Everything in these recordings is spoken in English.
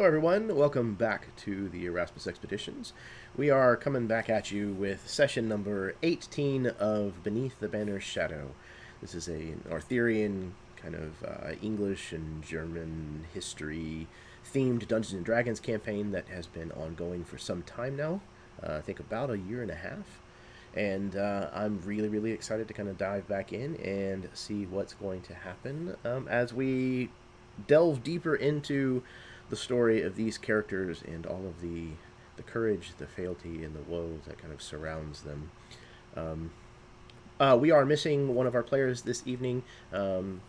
Hello, everyone. Welcome back to the Erasmus Expeditions. We are coming back at you with session number 18 of Beneath the Banner's Shadow. This is an Arthurian kind of English and German history themed Dungeons and Dragons campaign that has been ongoing for some time now. I think about a year and a half. And I'm really excited to kind of dive back in and see what's going to happen as we delve deeper into the story of these characters and all of the courage, the fealty, and the woes that kind of surrounds them. We are missing one of our players this evening.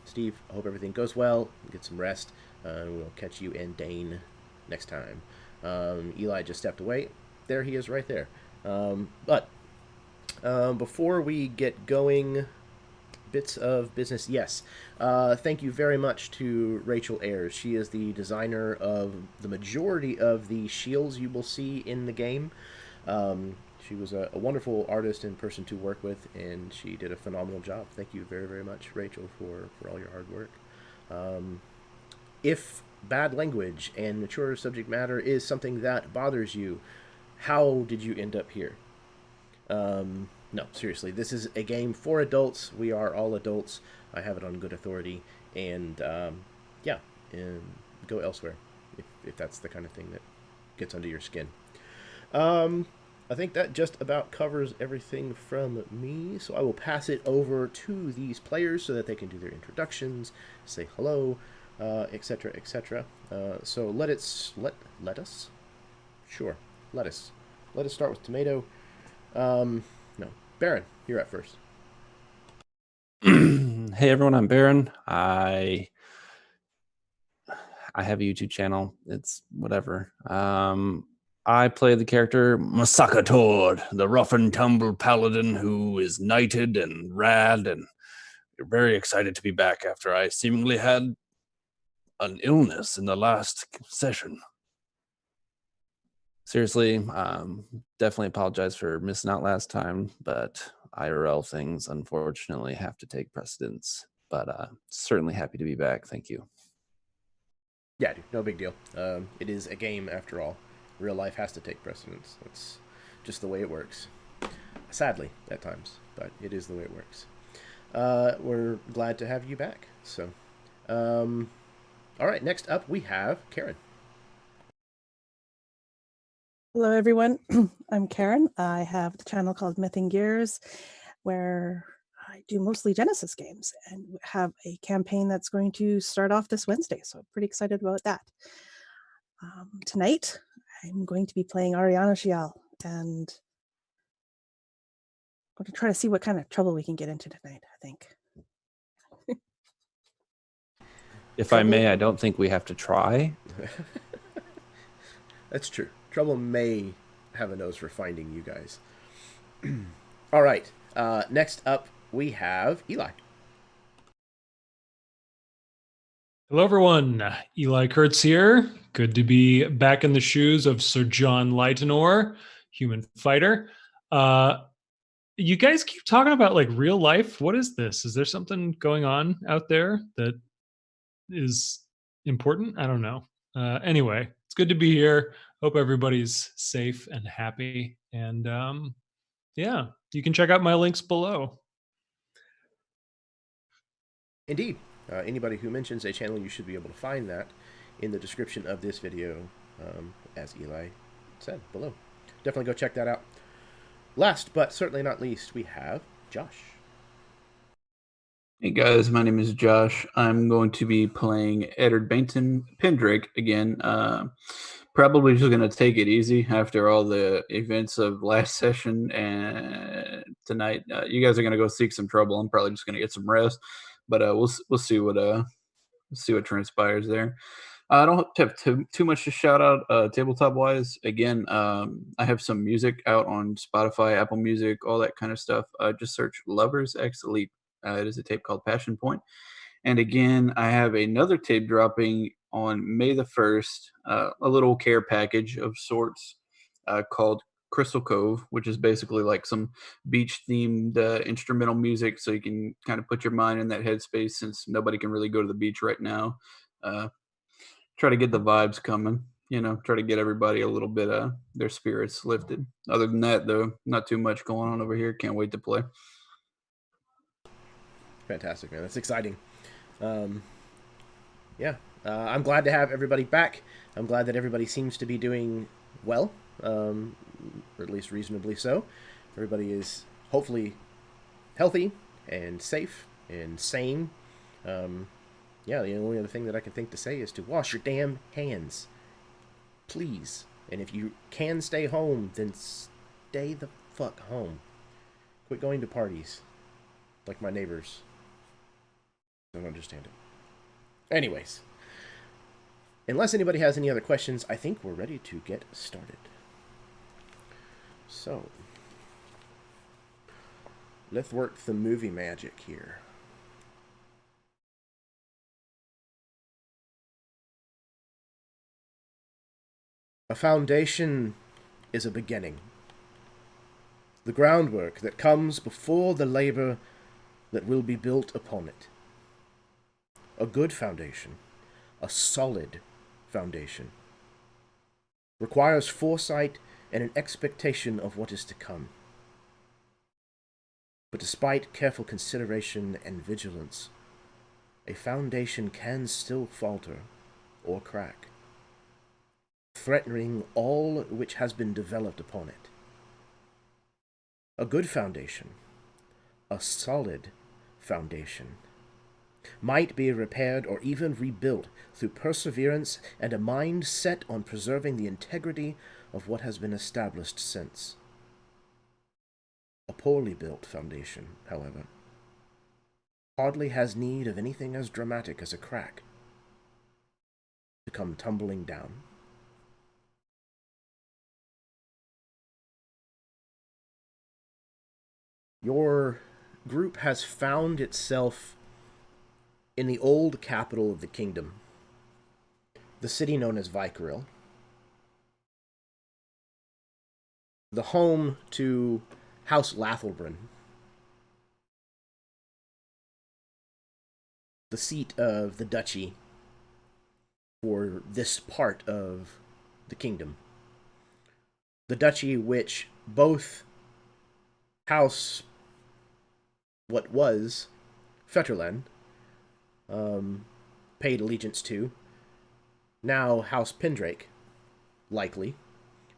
Steve, I hope everything goes well. Get some rest. We'll catch you and Dane next time. Eli just stepped away. There he is right there. But before we get going, bits of business. Yes. Thank you very much to Rachel Ayers. She is the designer of the majority of the shields you will see in the game. She was a wonderful artist and person to work with, and she did a phenomenal job. Thank you very much, Rachel, for all your hard work. If bad language and mature subject matter is something that bothers you, how did you end up here? No, seriously, this is a game for adults. We are all adults. I have it on good authority, and yeah, and go elsewhere if that's the kind of thing that gets under your skin. I think that just about covers everything from me, so I will pass it over to these players so that they can do their introductions, say hello, etc., etc. So let us. Sure, let us start with Tomato. No, Baron, you're at first. Hey everyone, I'm Baron. I have a YouTube channel. It's whatever. I play the character Masakator, the rough and tumble paladin who is knighted and rad, and you're very excited to be back after I seemingly had an illness in the last session. Seriously, definitely apologize for missing out last time, but IRL things unfortunately have to take precedence. But certainly happy to be back. Thank you. Yeah, dude, no big deal. It is a game after all. Real life has to take precedence. That's just the way it works. Sadly, at times, but it is the way it works. We're glad to have you back. So, all right, next up we have Karen. Hello, everyone. I'm Karen. I have the channel called Myth and Gears, where I do mostly Genesis games and have a campaign that's going to start off this Wednesday. So I'm pretty excited about that. Tonight, I'm going to be playing Ariana Shial, and I'm going to try to see what kind of trouble we can get into tonight, I think. If I may, I don't think we have to try. That's true. Trouble may have a nose for finding you guys. All right. Next up, we have Eli. Hello, everyone. Eli Kurtz here. Good to be back in the shoes of Sir John Lightenor, human fighter. You guys keep talking about like real life. What is this? Is there something going on out there that is important? I don't know. Anyway, it's good to be here. Hope everybody's safe and happy. And yeah, you can check out my links below. Indeed. Anybody who mentions a channel, you should be able to find that in the description of this video, as Eli said below. Definitely go check that out. Last but certainly not least, we have Josh. Hey guys, my name is Josh. I'm going to be playing Eddard Bainton Pendrake again. Probably just going to take it easy after all the events of last session and tonight. You guys are going to go seek some trouble. I'm probably just going to get some rest, but we'll see what transpires there. I don't have too much to shout out tabletop wise. Again, I have some music out on Spotify, Apple Music, all that kind of stuff. Just search Lovers X Elite. It is a tape called Passion Point. And again, I have another tape dropping on May the 1st, a little care package of sorts called Crystal Cove, which is basically like some beach-themed instrumental music, so you can kind of put your mind in that headspace since nobody can really go to the beach right now. Try to get the vibes coming. try to get everybody a little bit their spirits lifted. Other than that, though, not too much going on over here. Can't wait to play. Fantastic, man. That's exciting. Yeah, I'm glad to have everybody back. I'm glad that everybody seems to be doing well, or at least reasonably so. Everybody is hopefully healthy and safe and sane. Yeah, the only other thing that I can think to say is to wash your damn hands, please. And if you can stay home, then stay the fuck home. Quit going to parties like my neighbors. Don't understand it. Anyways, unless anybody has any other questions, I think we're ready to get started. So, let's work the movie magic here. A foundation is a beginning. The groundwork that comes before the labor that will be built upon it. A good foundation, a solid foundation, requires foresight and an expectation of what is to come. But despite careful consideration and vigilance, a foundation can still falter or crack, threatening all which has been developed upon it. A good foundation, a solid foundation, might be repaired or even rebuilt through perseverance and a mind set on preserving the integrity of what has been established since. A poorly built foundation, however, hardly has need of anything as dramatic as a crack to come tumbling down. Your group has found itself in the old capital of the kingdom, the city known as Vykaril, the home to House Lathelbrin, the seat of the duchy for this part of the kingdom. The duchy which both House, what was Fetterland, paid allegiance to, now House Pendrake, likely,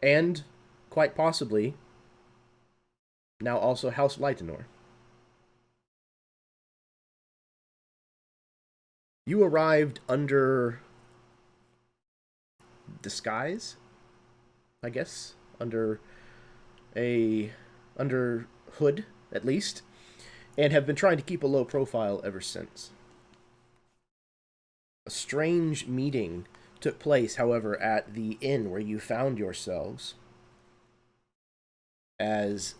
and quite possibly now also House Lytenor. You arrived under disguise, I guess, under hood, at least, and have been trying to keep a low profile ever since. A strange meeting took place, however, at the inn where you found yourselves, as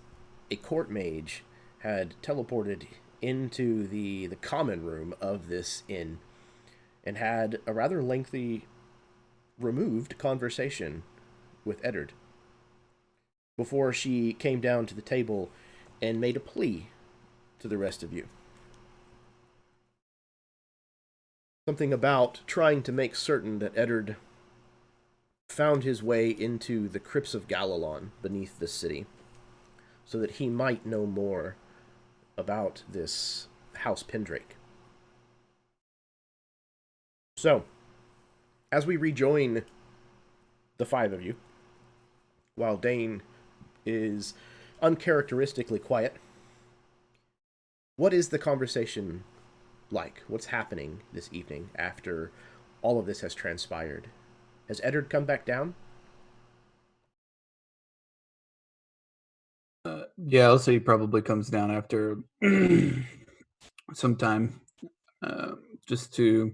a court mage had teleported into the common room of this inn and had a rather lengthy removed conversation with Eddard before she came down to the table and made a plea to the rest of you. Something about trying to make certain that Eddard found his way into the crypts of Galalon beneath the city, so that he might know more about this House Pendrake. So, as we rejoin the five of you, while Dane is uncharacteristically quiet, what is the conversation like? What's happening this evening after all of this has transpired? Has Eddard come back down? Yeah, I'll say he probably comes down after some time, just to,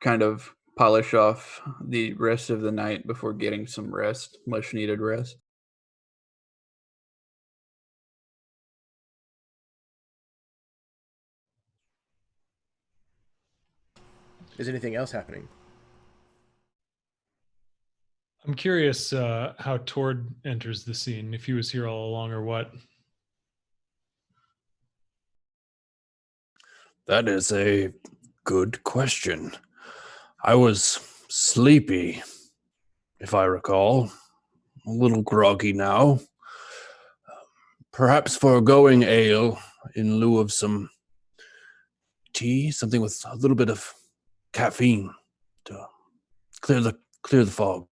kind of polish off the rest of the night before getting some rest, much needed rest. Is anything else happening? I'm curious how Tord enters the scene, if he was here all along or what. That is a good question. I was sleepy if I recall. A little groggy now. Perhaps foregoing ale in lieu of some tea, something with a little bit of caffeine to clear the fog.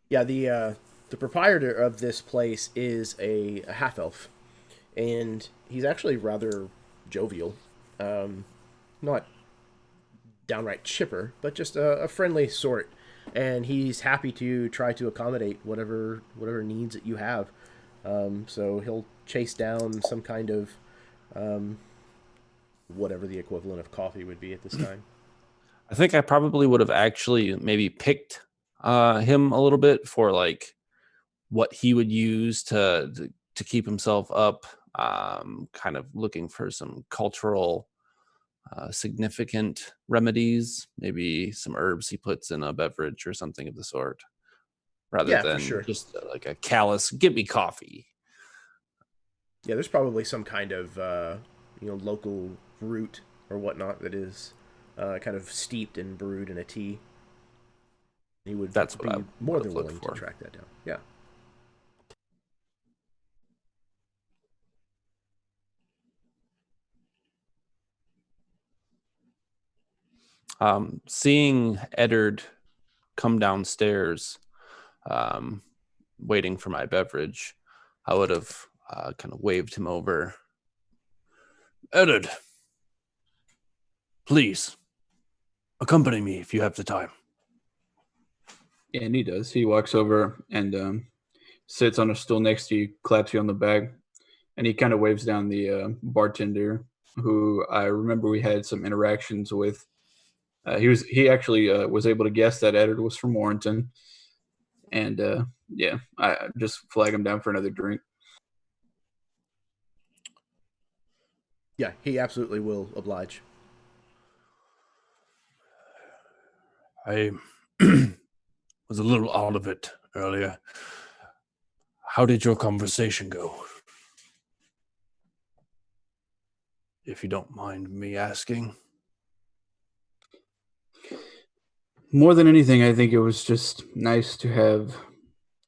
Yeah, the proprietor of this place is a half elf, and he's actually rather jovial. Not downright chipper, but just a friendly sort. And he's happy to try to accommodate whatever needs that you have. So he'll chase down some kind of whatever the equivalent of coffee would be at this time. I think I probably would have actually maybe picked him a little bit for like what he would use to keep himself up. Kind of looking for some cultural significant remedies, maybe some herbs he puts in a beverage or something of the sort, rather Yeah, than for sure. just like a callous "give me coffee." Yeah, there's probably some kind of local root or whatnot that is kind of steeped and brewed in a tea. He would That's what be I more would than have looked willing for. to track that down. Yeah. Seeing Eddard come downstairs, waiting for my beverage, I would have kind of waved him over. Eddard, please accompany me if you have the time. And he does. He walks over and sits on a stool next to you, claps you on the back, and he kind of waves down the bartender, who I remember we had some interactions with. He actually was able to guess that Eddard was from Warrington, and yeah, I just flag him down for another drink. Yeah, he absolutely will oblige. I was a little out of it earlier. How did your conversation go? If you don't mind me asking. More than anything, I think it was just nice to have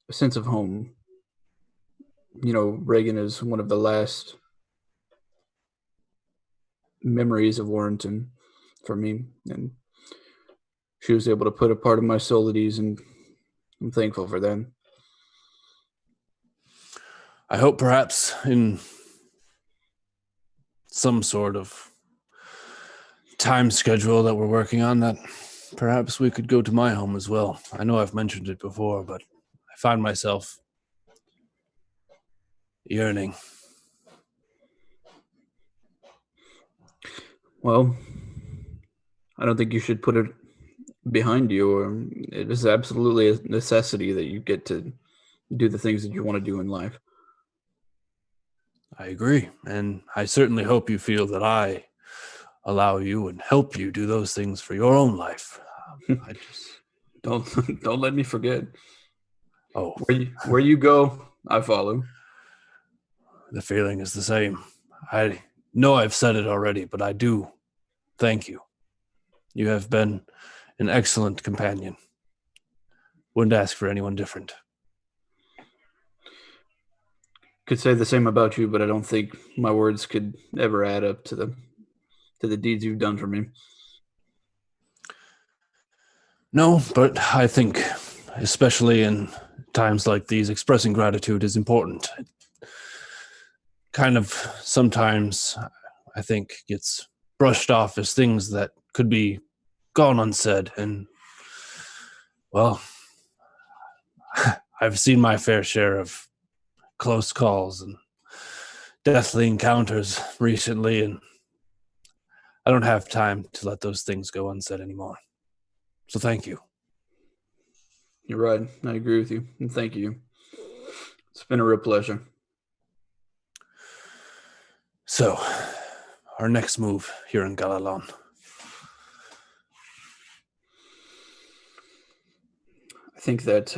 a sense of home. You know, Reagan is one of the last memories of Warrington for me, and she was able to put a part of my soul at ease, and I'm thankful for that. I hope perhaps in some sort of time schedule that we're working on that perhaps we could go to my home as well. I know I've mentioned it before, but I find myself yearning. Well, I don't think you should put it behind you, or it is absolutely a necessity that you get to do the things that you want to do in life. I agree, and I certainly hope you feel that I allow you and help you do those things for your own life. I just don't let me forget. Oh, Where you go, I follow. the feeling is the same. I know I've said it already, but I do thank you. You have been an excellent companion. Wouldn't ask for anyone different. Could say the same about you, but I don't think my words could ever add up to the deeds you've done for me. No, but I think, especially in times like these, expressing gratitude is important. It kind of sometimes, I think, gets brushed off as things that could be gone unsaid. And, well, I've seen my fair share of close calls and deathly encounters recently, and I don't have time to let those things go unsaid anymore. So thank you. You're right. I agree with you. And thank you. It's been a real pleasure. So, our next move here in Galalon. I think that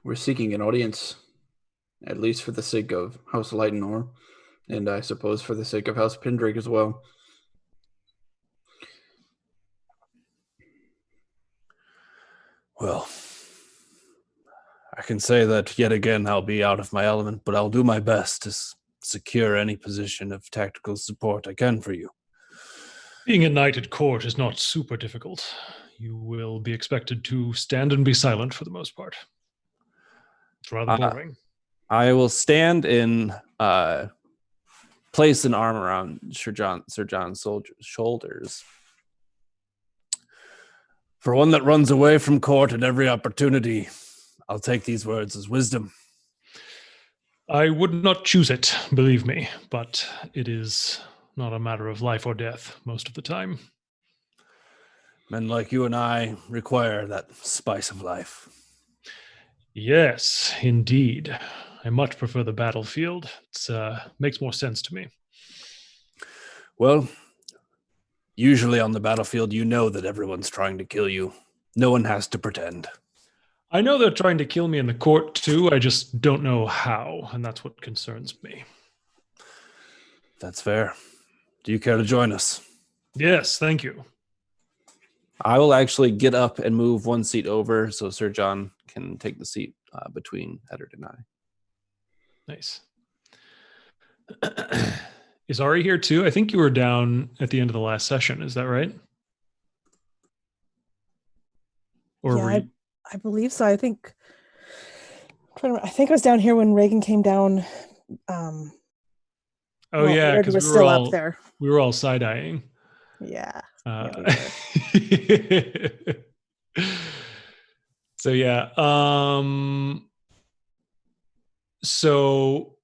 we're seeking an audience, at least for the sake of House Lightenor, and I suppose for the sake of House Pendrake as well. Well, I can say that yet again I'll be out of my element, but I'll do my best to secure any position of tactical support I can for you. Being a knight at court is not super difficult. You will be expected to stand and be silent for the most part. It's rather boring. I will stand in, place an arm around Sir John's shoulders. For one that runs away from court at every opportunity, I'll take these words as wisdom. I would not choose it, believe me, but it is not a matter of life or death most of the time. Men like you and I require that spice of life. Yes, indeed. I much prefer the battlefield. It makes more sense to me. Well, usually on the battlefield, you know that everyone's trying to kill you. No one has to pretend. I know they're trying to kill me in the court too. I just don't know how, and that's what concerns me. That's fair. Do you care to join us? Yes, thank you. I will actually get up and move one seat over so Sir John can take the seat between Eddard and I. Nice. Is Ari here too? I think you were down at the end of the last session. Is that right? Or yeah, I believe so. I think I was down here when Reagan came down. Oh yeah, because we're still up there. We were all side-eyeing. Yeah. So yeah. So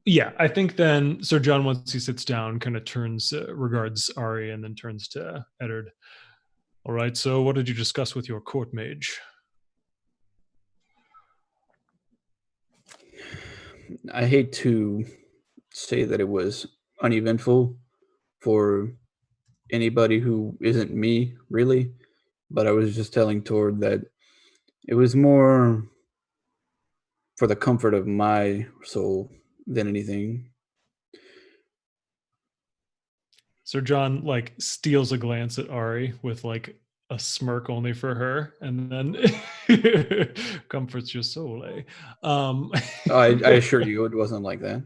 yeah, I think then Sir John, once he sits down, kind of turns, regards Ari, and then turns to Eddard. All right, so what did you discuss with your court mage? I hate to say that it was uneventful for anybody who isn't me, really, but I was just telling Tord that it was more for the comfort of my soul than anything. Sir John steals a glance at Ari with a smirk only for her, and then comforts your soul, eh? I assure you it wasn't like that.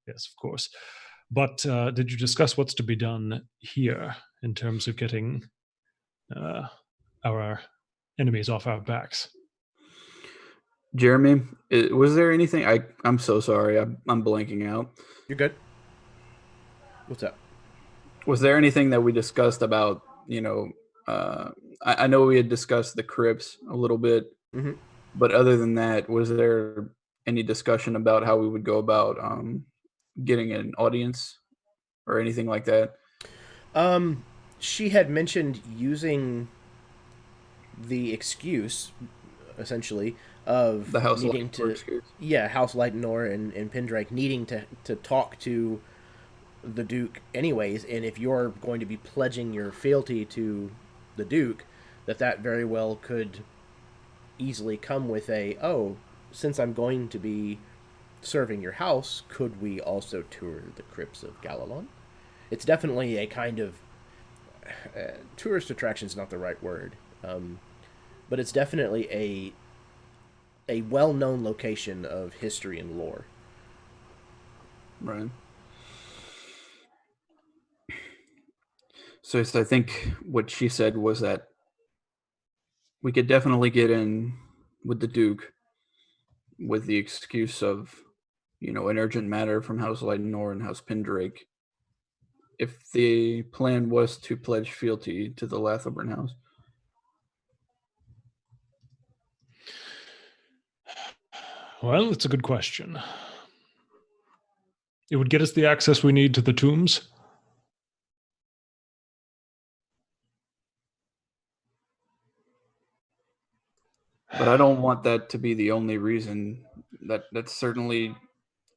Yes, of course. But did you discuss what's to be done here in terms of getting our enemies off our backs? Jeremy, was there anything? I'm so sorry. I'm blanking out. You're good. What's up? Was there anything that we discussed about, I know we had discussed the crypts a little bit, but other than that, was there any discussion about how we would go about getting an audience or anything like that? She had mentioned using the excuse, essentially, of the House needing to, excuse. Yeah, House Lightenor and Pendrake needing to talk to the Duke anyways, and if you're going to be pledging your fealty to the Duke, that very well could easily come with since I'm going to be serving your house, could we also tour the crypts of Galalon? It's definitely a kind of tourist attraction is not the right word, but it's definitely a well-known location of history and lore. Right. So I think what she said was that we could definitely get in with the Duke with the excuse of, an urgent matter from House Lightenor and House Pendrake, if the plan was to pledge fealty to the Lathoburn House. Well, it's a good question. It would get us the access we need to the tombs. But I don't want that to be the only reason. That certainly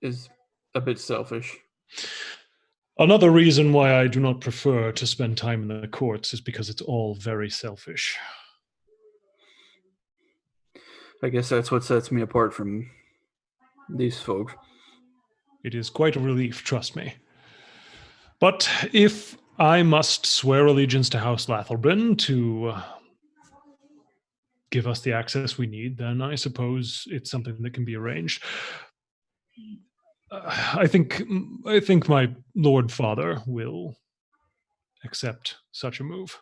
is a bit selfish. Another reason why I do not prefer to spend time in the courts is because it's all very selfish. I guess that's what sets me apart from these folks. It is quite a relief, trust me. But if I must swear allegiance to House Lathelbrin to give us the access we need, then I suppose it's something that can be arranged. I think my Lord Father will accept such a move.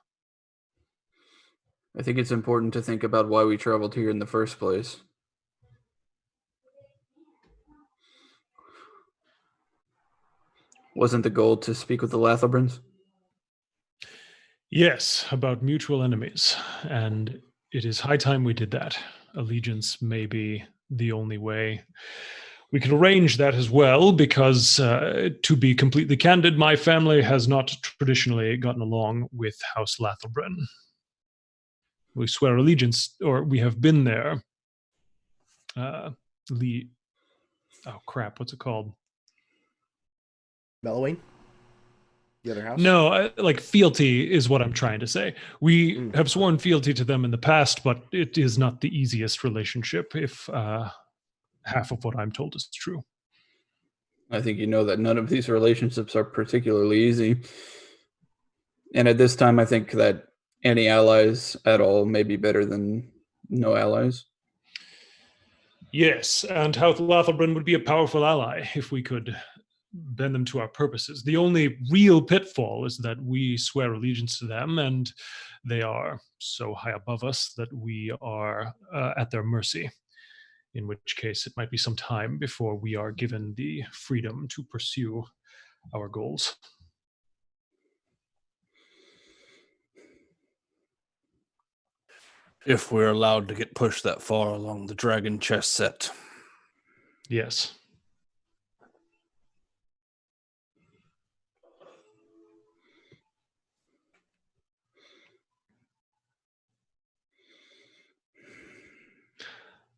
I think it's important to think about why we traveled here in the first place. Wasn't the goal to speak with the Lathelbrins? Yes, about mutual enemies, and it is high time we did that. Allegiance may be the only way. We can arrange that as well, because to be completely candid, my family has not traditionally gotten along with House Lathelbrin. We swear allegiance, or we have been there. Oh crap, what's it called? Mellowing? The other house? No, like fealty is what I'm trying to say. We have sworn fealty to them in the past, but it is not the easiest relationship if half of what I'm told is true. I think you know that none of these relationships are particularly easy. And at this time, I think that any allies at all may be better than no allies. Yes, and House Lathelbrin would be a powerful ally if we could bend them to our purposes. The only real pitfall is that we swear allegiance to them, and they are so high above us that we are at their mercy, in which case it might be some time before we are given the freedom to pursue our goals. If we're allowed to get pushed that far along the dragon chess set. Yes.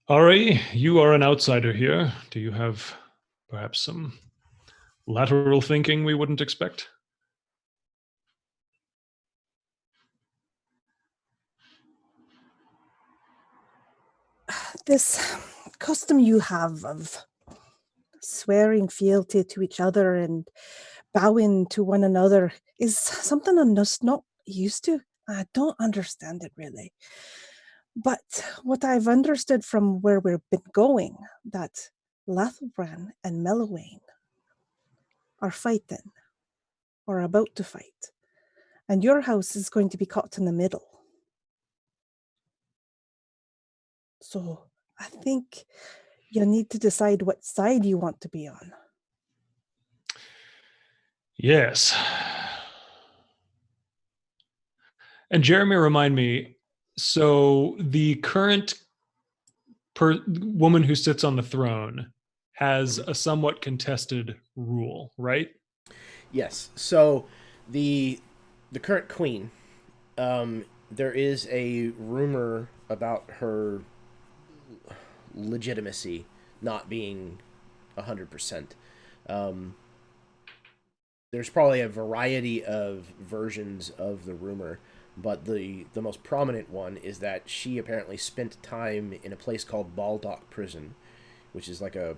Ari, you are an outsider here. Do you have perhaps some lateral thinking we wouldn't expect? This custom you have of swearing fealty to each other and bowing to one another is something I'm just not used to. I don't understand it really. But what I've understood from where we've been going, that Lathelbran and Mellowayne are fighting or about to fight. And your house is going to be caught in the middle. So I think you need to decide what side you want to be on. Yes. And Jeremy, remind me, so the current woman who sits on the throne has a somewhat contested rule, right? Yes. So the current queen, there is a rumor about her legitimacy not being 100%. There's probably a variety of versions of the rumor, but the most prominent one is that she apparently spent time in a place called Baldock Prison, which is like a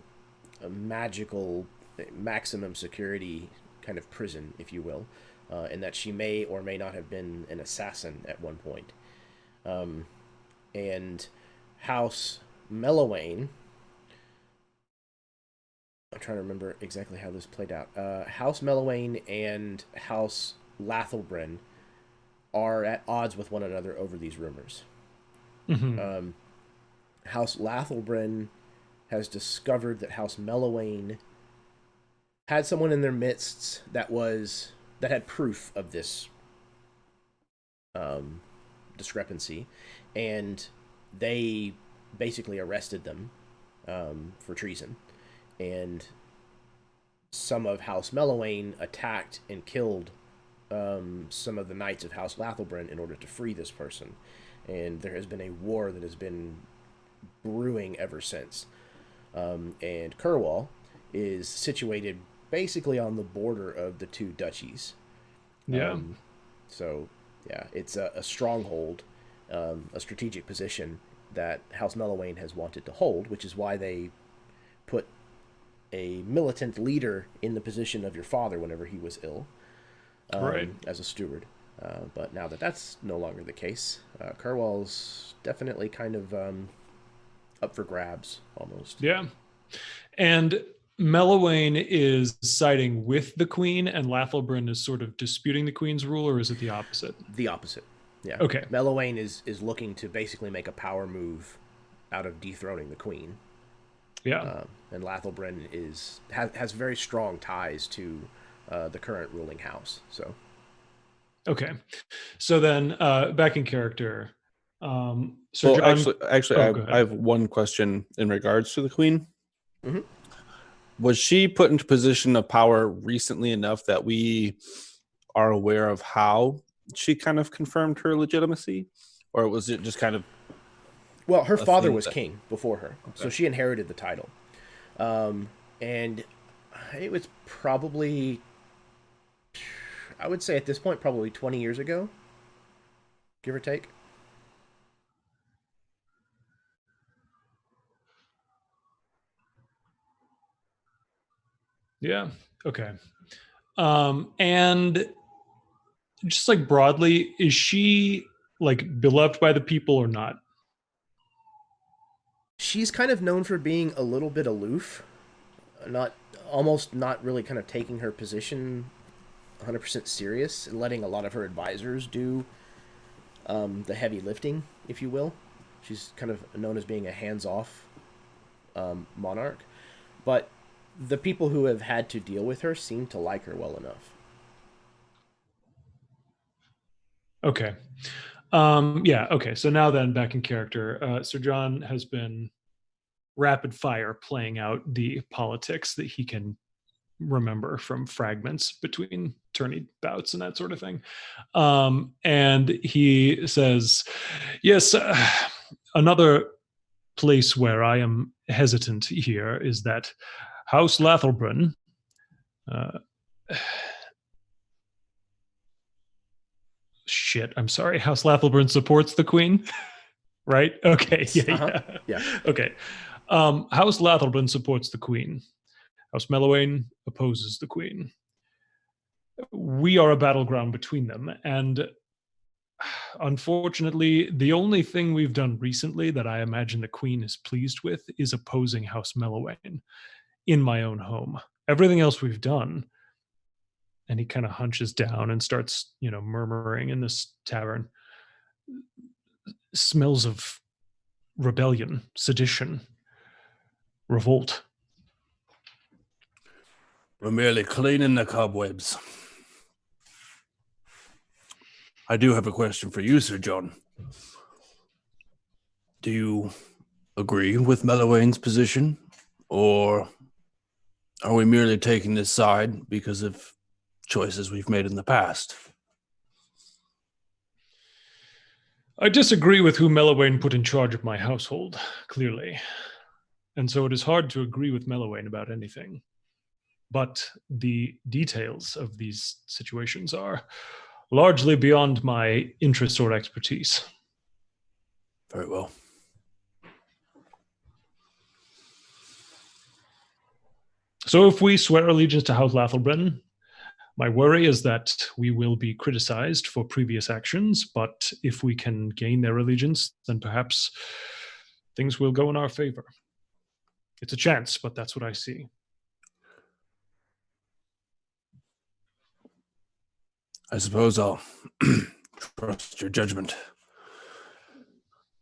magical maximum security kind of prison, if you will, and that she may or may not have been an assassin at one point. And House Mellowayne, I'm trying to remember exactly how this played out. House Mellowayne and House Lathelbrin are at odds with one another over these rumors. Mm-hmm. House Lathelbrin has discovered that House Mellowayne had someone in their midst that had proof of this discrepancy, and they basically arrested them for treason. And some of House Mellowayne attacked and killed some of the knights of House Lathelbrin in order to free this person. And there has been a war that has been brewing ever since. And Kerwal is situated basically on the border of the two duchies. Yeah. So, yeah, it's a stronghold, a strategic position that House Mellowayne has wanted to hold, which is why they put a militant leader in the position of your father whenever he was ill, Right. as a steward. But now that that's no longer the case, Kerwell's definitely kind of up for grabs, almost. Yeah. And Melowain is siding with the queen, and Lathelbryn is sort of disputing the queen's rule, or is it the opposite? The opposite. Yeah. Okay. Melowain is looking to basically make a power move out of dethroning the queen. Yeah. And Lathelbryn has very strong ties to the current ruling house. So. Okay. So then, back in character, Sir Well, John. actually, go ahead. I have one question in regards to the queen. Mm-hmm. Was she put into position of power recently enough that we are aware of how she kind of confirmed her legitimacy, or was it just kind of? Well, her father thing was that- king before her, so Okay. she inherited the title. And it was probably, I would say at this point, probably 20 years ago, give or take. Yeah. Okay. And just like broadly, is she like beloved by the people or not? She's kind of known for being a little bit aloof, almost not really kind of taking her position 100% serious and letting a lot of her advisors do the heavy lifting, if you will. She's kind of known as being a hands-off monarch. But the people who have had to deal with her seem to like her well enough. Okay. Yeah. Okay. So now then, back in character, Sir John has been rapid fire playing out the politics that he can remember from fragments between tourney bouts and that sort of thing. And he says, yes, another place where I am hesitant here is that House Lathelbryn, I'm sorry, House Lathelbryn supports the queen, right? Okay, yeah. Okay. House Lathelbryn supports the queen. House Melowain opposes the queen. We are a battleground between them, and unfortunately, the only thing we've done recently that I imagine the queen is pleased with is opposing House Melowain in my own home. Everything else we've done, and he kind of hunches down and starts, murmuring in this tavern, smells of rebellion, sedition, revolt. We're merely cleaning the cobwebs. I do have a question for you, Sir John. Do you agree with Melowain's position, or are we merely taking this side because of choices we've made in the past? I disagree with who Melowain put in charge of my household, clearly. And so it is hard to agree with Melowain about anything. But the details of these situations are largely beyond my interest or expertise. Very well. So if we swear allegiance to House Lathelbryn, my worry is that we will be criticized for previous actions, but if we can gain their allegiance, then perhaps things will go in our favor. It's a chance, but that's what I see. I suppose I'll trust your judgment.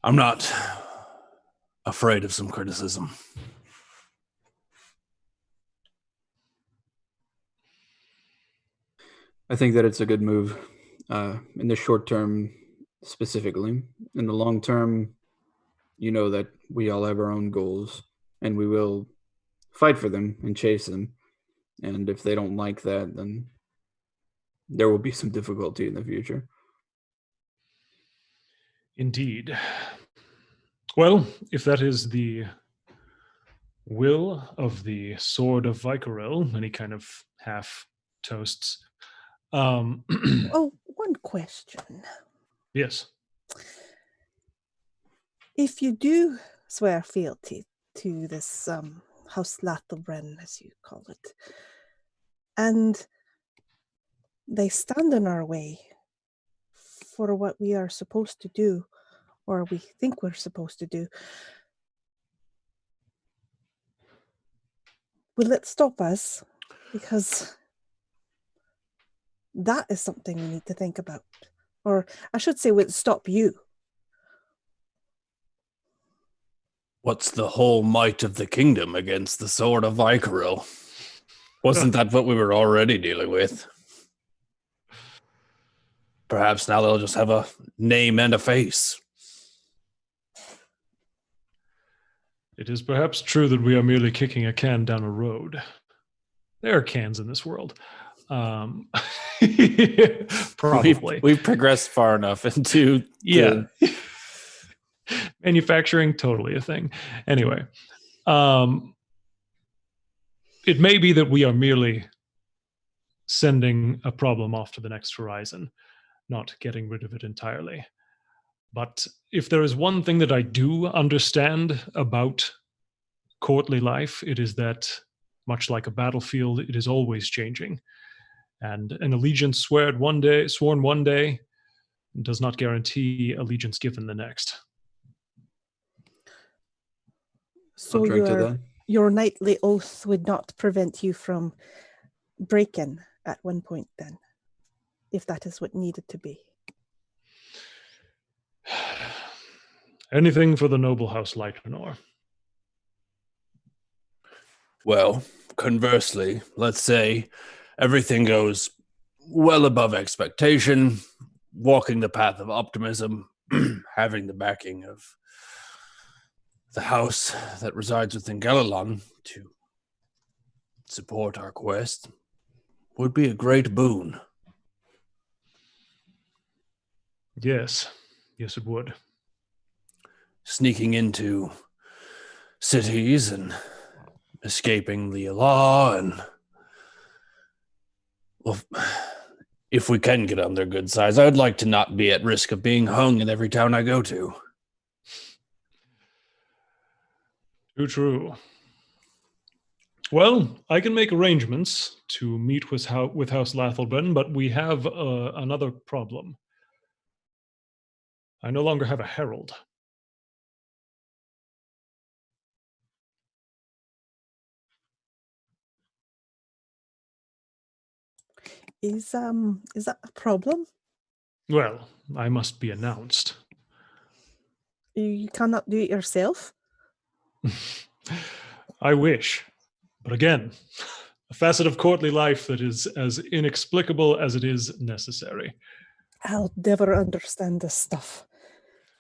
I'm not afraid of some criticism. I think that it's a good move in the short term specifically. In the long term, you know that we all have our own goals and we will fight for them and chase them. And if they don't like that, then there will be some difficulty in the future. Indeed. Well, if that is the will of the sword of Vykaril, and he kind of half toasts. Oh, one question. Yes. If you do swear fealty to this House Lathelbren, as you call it. And they stand in our way for what we are supposed to do, or we think we're supposed to do. Will it stop us? Because that is something we need to think about. Or I should say, will it stop you? What's the whole might of the kingdom against the sword of Vykaril? Wasn't that what we were already dealing with? Perhaps now they'll just have a name and a face. It is perhaps true that we are merely kicking a can down a road. There are cans in this world. Probably. We've progressed far enough into Manufacturing, totally a thing. Anyway, it may be that we are merely sending a problem off to the next horizon, not getting rid of it entirely. But if there is one thing that I do understand about courtly life, it is that, much like a battlefield, it is always changing. And an allegiance sworn one day does not guarantee allegiance given the next. So your knightly oath would not prevent you from break-in at one point then, if that is what needed to be. Anything for the noble house Lycanor. Well, conversely, let's say everything goes well above expectation, walking the path of optimism, having the backing of the house that resides within Galalon to support our quest would be a great boon. Yes, it would. Sneaking into cities and escaping the law, and well, if we can get on their good sides, I would like to not be at risk of being hung in every town I go to. Too true. Well, I can make arrangements to meet with House Lathelbren, but we have another problem. I no longer have a herald. Is that a problem? Well, I must be announced. You cannot do it yourself? I wish. But again, a facet of courtly life that is as inexplicable as it is necessary. I'll never understand this stuff.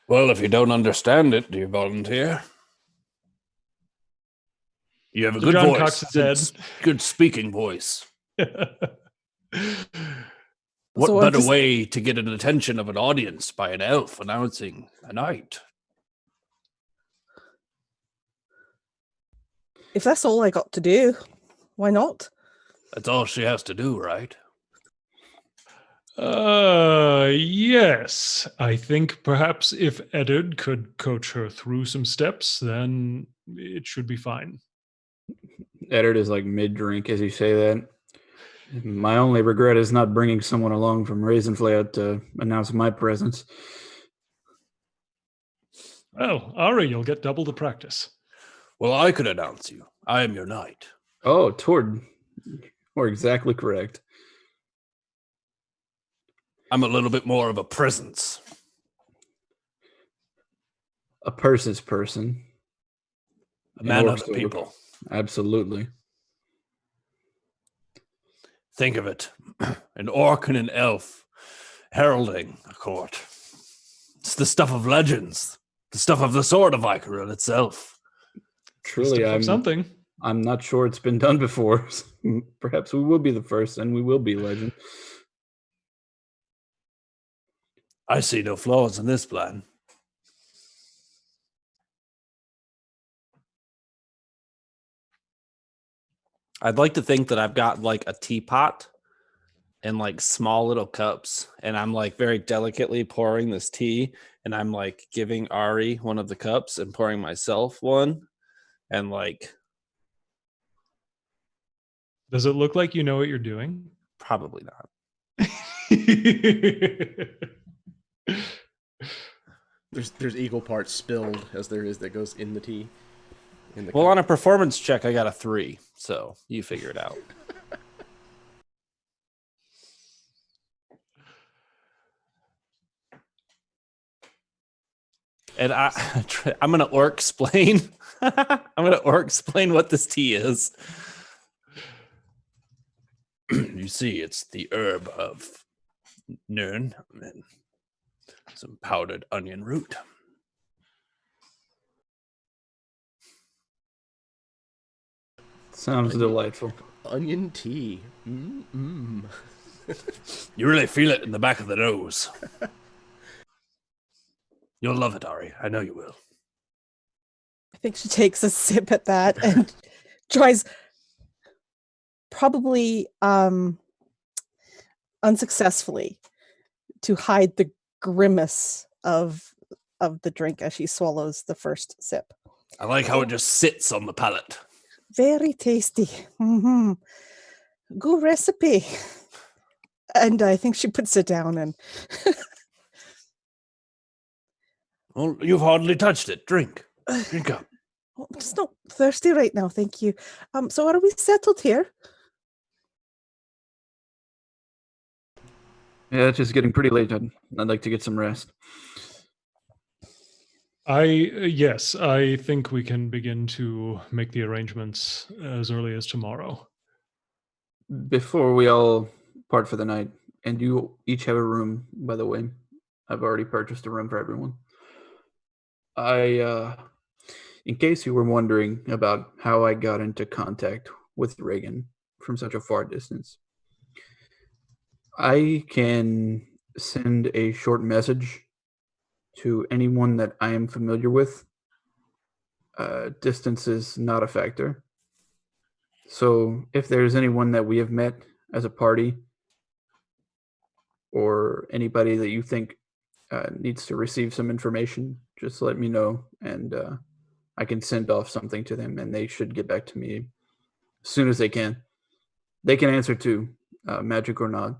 Well, if you don't understand it, do you volunteer? You have a good John voice. cocks his head. Good speaking voice. What So better way to get an attention of an audience by an elf announcing a night? If that's all I got to do, why not? That's all she has to do, right? Yes. I think perhaps if Eddard could coach her through some steps, then it should be fine. Eddard is like mid-drink as you say that. My only regret is not bringing someone along from Raisinflay to announce my presence. Well, Ari, you'll get double the practice. Well, I could announce you. I am your knight. Oh, Tord. Or exactly correct. I'm a little bit more of a presence. A person's person. A man of the people. Absolutely. Think of it. An orc and an elf heralding a court. It's the stuff of legends. The stuff of the sword of Vykaril itself. Truly, I'm not sure it's been done before. Perhaps we will be the first, and we will be legend. I see no flaws in this plan. I'd like to think that I've got like a teapot and like small little cups, and I'm like very delicately pouring this tea, and I'm like giving Ari one of the cups and pouring myself one, and like Does it look like you know what you're doing? Probably not. There's eagle parts spilled as there is that goes in the tea. Well, on a performance check, I got a 3, so you figure it out. And I'm gonna orc explain. I'm gonna orc explain what this tea is. You see, it's the herb of Nern and some powdered onion root. Sounds delightful. Onion tea. Mm-mm. You really feel it in the back of the nose. You'll love it, Ari. I know you will. I think she takes a sip at that and tries, probably unsuccessfully, to hide the grimace of the drink as she swallows the first sip. I like how it just sits on the palate. Very tasty. Mm-hmm. Good recipe. And I think she puts it down and Well, you've hardly touched it. Drink. Drink up. I'm just not thirsty right now, thank you. So are we settled here? Yeah, it's just getting pretty late. I'd like to get some rest. Yes, I think we can begin to make the arrangements as early as tomorrow. Before we all part for the night, and you each have a room, by the way. I've already purchased a room for everyone. In case you were wondering about how I got into contact with Reagan from such a far distance, I can send a short message to anyone that I am familiar with. Distance is not a factor. So if there's anyone that we have met as a party or anybody that you think needs to receive some information, just let me know and I can send off something to them and they should get back to me as soon as they can. They can answer to magic or not.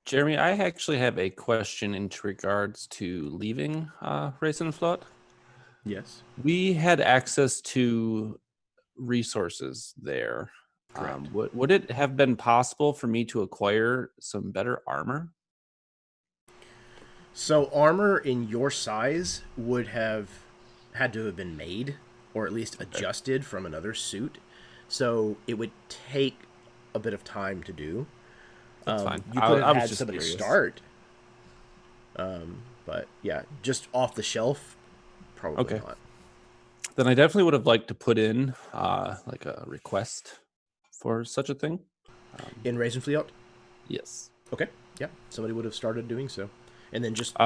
Jeremy, I actually have a question in regards to leaving Raisinflot. Yes. We had access to resources there. Would it have been possible for me to acquire some better armor? So armor in your size would have had to have been made, or at least adjusted from another suit. So it would take a bit of time to do. That's fine. You could have was had just somebody curious. start. But yeah, just off the shelf, probably Okay. not. Then I definitely would have liked to put in like a request for such a thing. In Raisinfleet? Yes. Okay. Yeah, somebody would have started doing so. And then just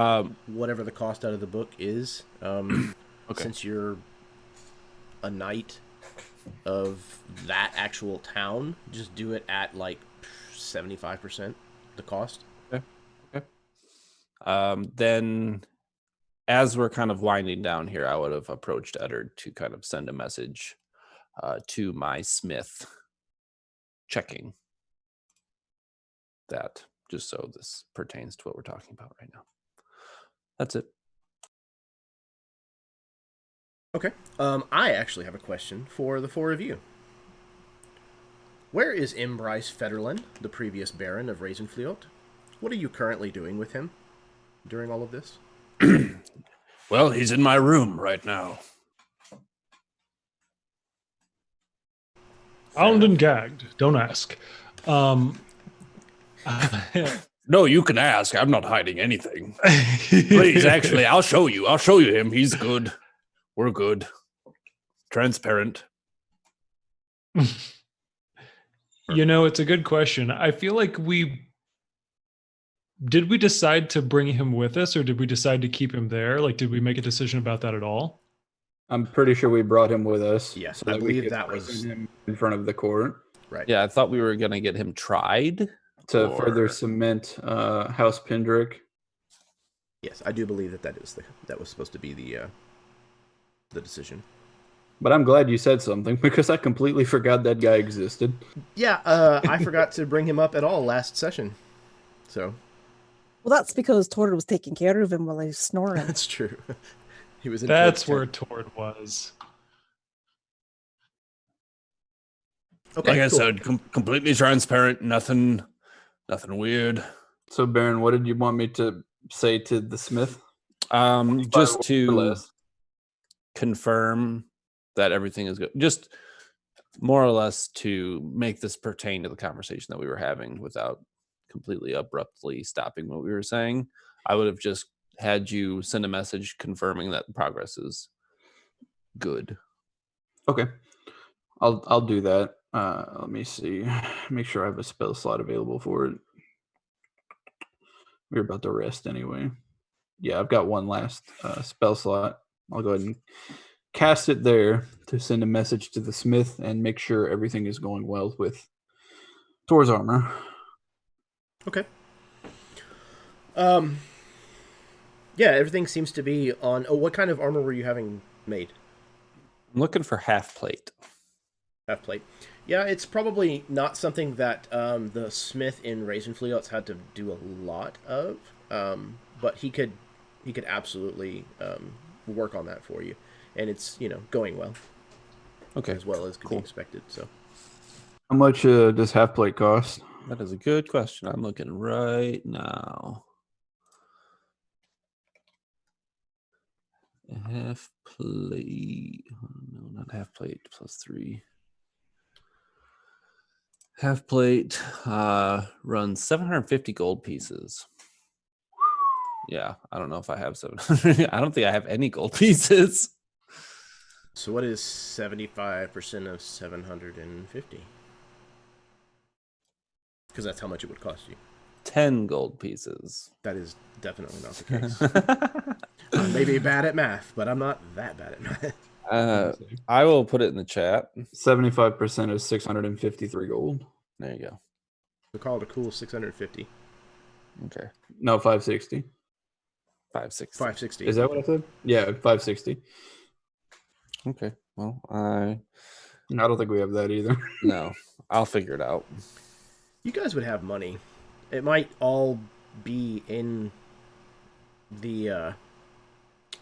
whatever the cost out of the book is, Okay. since you're a knight of that actual town, just do it at like 75% the cost. Then as we're kind of winding down here, I would have approached Eddard to kind of send a message to my smith checking that, just so this pertains to what we're talking about right now. That's it. Okay. I actually have a question for the four of you. Where is Imbryce Federlin, the previous Baron of Raisinfleet? What are you currently doing with him during all of this? Well, he's in my room right now. Bound and gagged. Don't ask. No, you can ask. I'm not hiding anything. Please, actually, I'll show you. I'll show you him. He's good. We're good. Transparent. You know, it's a good question. I feel like did we decide to bring him with us, or did we decide to keep him there? Like, did we make a decision about that at all? I'm pretty sure we brought him with us. Yes, so I we believe could that was- present him in front of the court Right. Yeah, I thought we were going to get him tried. to Or- further cement House Pendrick. Yes, I do believe that was supposed to be the the decision. But I'm glad you said something because I completely forgot that guy existed. Yeah, I forgot to bring him up at all last session. So. Well, that's because Tord was taking care of him while he was snoring. That's true. He was in That's Tord's where tent. Tord was. Okay, Like I cool. said, completely transparent. Nothing weird. So, Baron, what did you want me to say to the smith? Just Or to less. confirm that everything is good. Just more or less to make this pertain to the conversation that we were having without completely abruptly stopping what we were saying. I would have just had you send a message confirming that progress is good. Okay, I'll do that. Let me see. Make sure I have a spell slot available for it. We're about to rest anyway. Yeah, I've got one last spell slot. I'll go ahead and cast it there to send a message to the smith and make sure everything is going well with Thor's armor. Okay. Yeah, everything seems to be on. Oh, what kind of armor were you having made? I'm looking for half plate. Half plate. Yeah, it's probably not something that the smith in Ravenfleet's had to do a lot of, but he could absolutely work on that for you, and it's going well. Okay, as well as could cool. be expected. So, how much does half plate cost? That is a good question. I'm looking right now. Half plate. No, not half plate. +3. Half plate runs 750 gold pieces. Yeah, I don't know if I have 700. I don't think I have any gold pieces. So what is 75% of 750? Because that's how much it would cost you. 10 gold pieces. That is definitely not the case. I may be bad at math, but I'm not that bad at math. I will put it in the chat. 75% is 653 gold. There you go. We call it a cool 650. Okay. No, 560. 560. 560. Is that what I said? Yeah, 560. Okay. Well, I don't think we have that either. No, I'll figure it out. You guys would have money. It might all be in the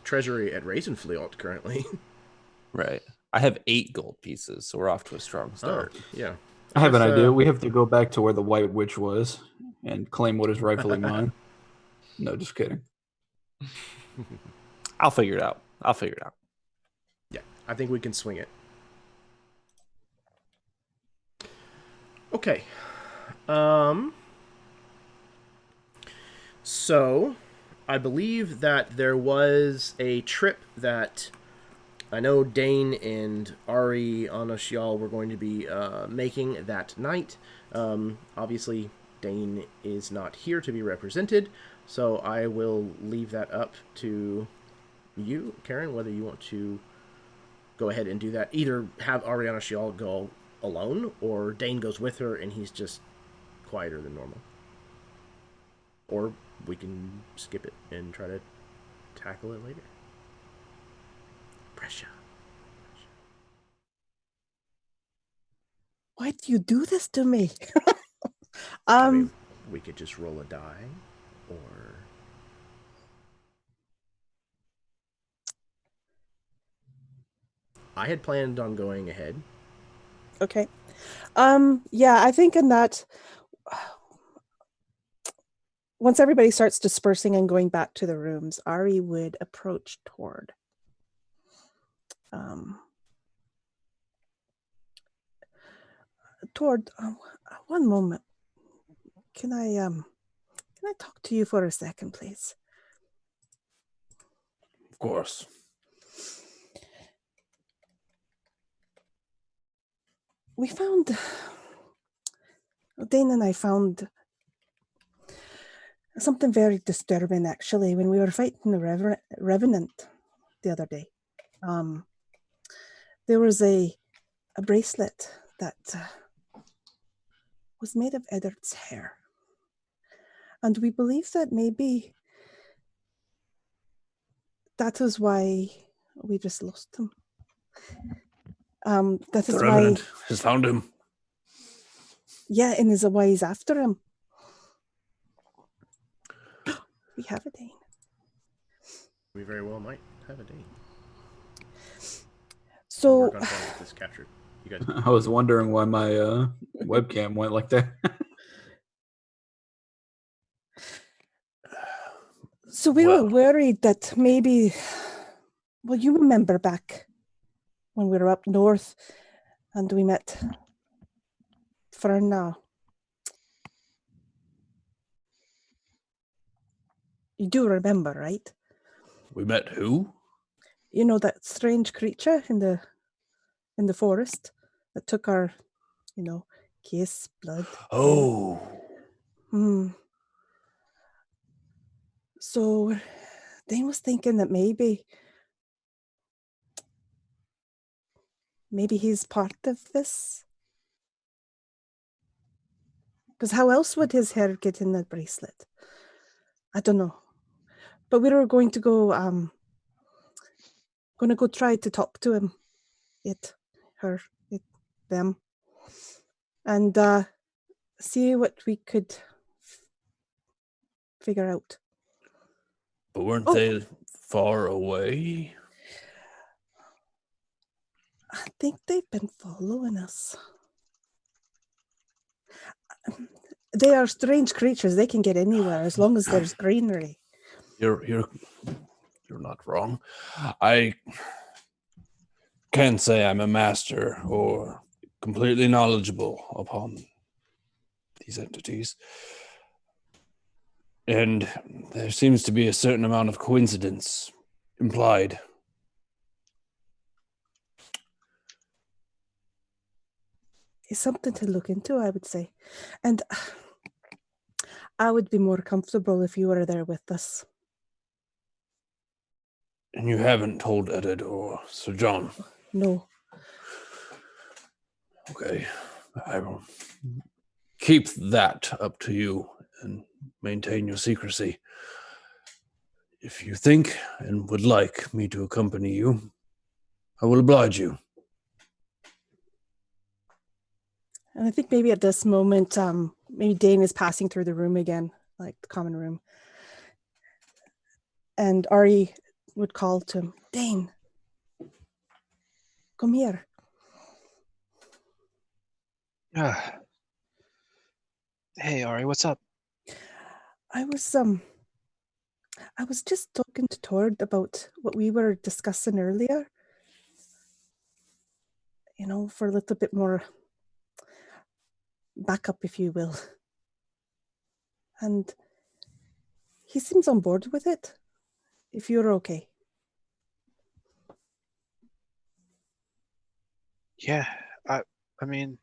treasury at Ravenfleet currently. Right. I have 8 gold pieces, so we're off to a strong start. Oh, yeah. I have an idea. We have to go back to where the White Witch was and claim what is rightfully mine. No, just kidding. I'll figure it out. Yeah, I think we can swing it. Okay. So, I believe that there was a trip that I know Dane and Ari Anashial were going to be making that night. Obviously, Dane is not here to be represented, so I will leave that up to you, Karen, whether you want to go ahead and do that. Either have Ariana Shial go alone, or Dane goes with her and he's just quieter than normal. Or we can skip it and try to tackle it later. Pressure. Why do you do this to me? I mean, we could just roll a die, or... I had planned on going ahead. Okay. Yeah, I think in that, once everybody starts dispersing and going back to the rooms, Ari would approach Tord. Tord, one moment. Can I talk to you for a second, please? Of course. We found, Dane and I found something very disturbing, actually, when we were fighting the Revenant the other day. There was a bracelet that was made of Eddard's hair. And we believe that maybe that is why we just lost him. That The is Revenant why. has found him. Yeah, and is why he's after him. We have a Dane. We very well might have a Dane. So We'll work on trying to get this captured. You guys. I was wondering why my webcam went like that. So we Well. were worried that maybe, well, you remember back when we were up north and we met Ferna. You do remember, right? We met who? You know that strange creature in the forest that took our, kiss, blood. Oh. So Dane was thinking that maybe he's part of this. Because how else would his hair get in that bracelet? I don't know. But we were going to go try to talk to him. Them. And see what we could figure out. But weren't they far away? I think they've been following us. They are strange creatures. They can get anywhere as long as there's greenery. You're not wrong. I can't say I'm a master or completely knowledgeable upon these entities. And there seems to be a certain amount of coincidence implied. It's something to look into, I would say. And I would be more comfortable if you were there with us. And you haven't told Eddard or Sir John? No. Okay. I will keep that up to you and maintain your secrecy. If you think and would like me to accompany you, I will oblige you. And I think maybe at this moment, maybe Dane is passing through the room again, like the common room. And Ari would call to him, Dane, come here. Hey, Ari, what's up? I was just talking to Tord about what we were discussing earlier. For a little bit more backup, if you will. And he seems on board with it, if you're okay. Yeah, I mean,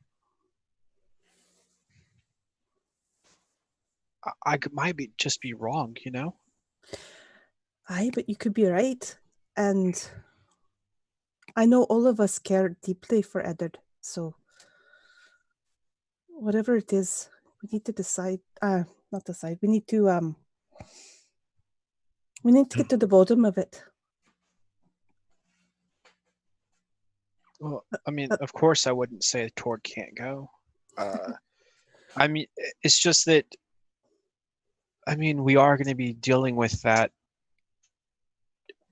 I might just be wrong, Aye, but you could be right. And I know all of us care deeply for Eddard, so whatever it is, we need to decide. Not decide. We need to get to the bottom of it. Well, I mean, of course I wouldn't say Tord can't go. I mean, it's just that, we are going to be dealing with that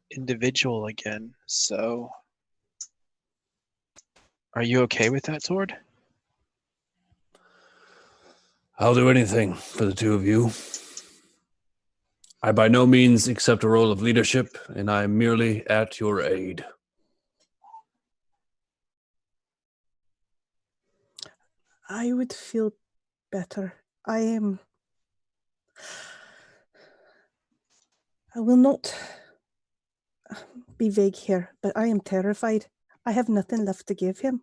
individual again, so are you okay with that, Tord? I'll do anything for the two of you. I by no means accept a role of leadership, and I am merely at your aid. I would feel better. I will not be vague here, but I am terrified. I have nothing left to give him.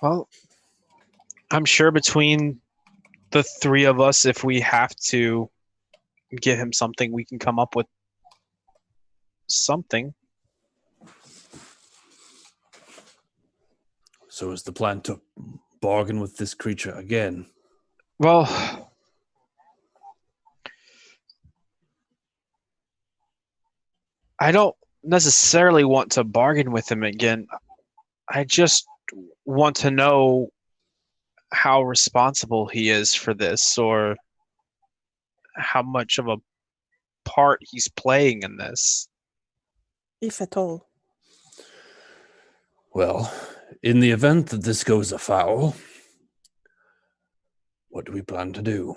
Well, I'm sure between the three of us, if we have to give him something, we can come up with something. So is the plan to bargain with this creature again? Well, I don't necessarily want to bargain with him again. I just want to know how responsible he is for this, or how much of a part he's playing in this. If at all. Well, in the event that this goes afoul, what do we plan to do?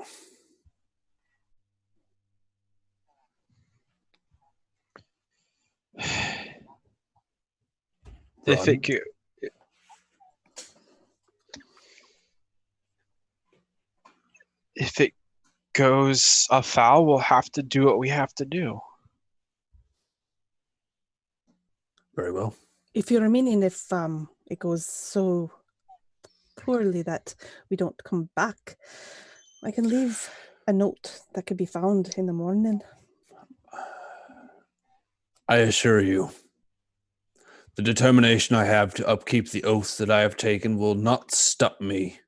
If Run? it go- if it goes afoul, we'll have to do what we have to do. Very well. If you're meaning if it goes so poorly that we don't come back, I can leave a note that could be found in the morning. I assure you, the determination I have to upkeep the oath that I have taken will not stop me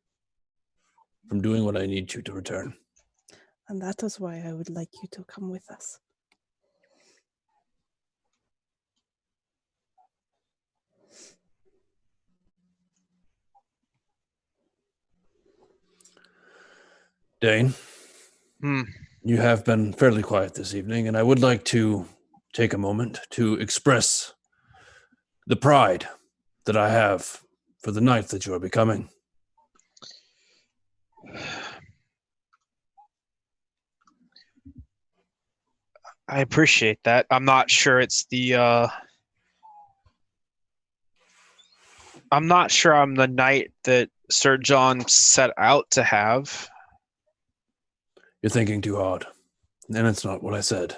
from doing what I need to return. And that is why I would like you to come with us. Dane, Hmm. you have been fairly quiet this evening, and I would like to take a moment to express the pride that I have for the knight that you are becoming. I appreciate that. I'm not sure it's the I'm not sure I'm the knight that Sir John set out to have. You're thinking too hard, and it's not what I said.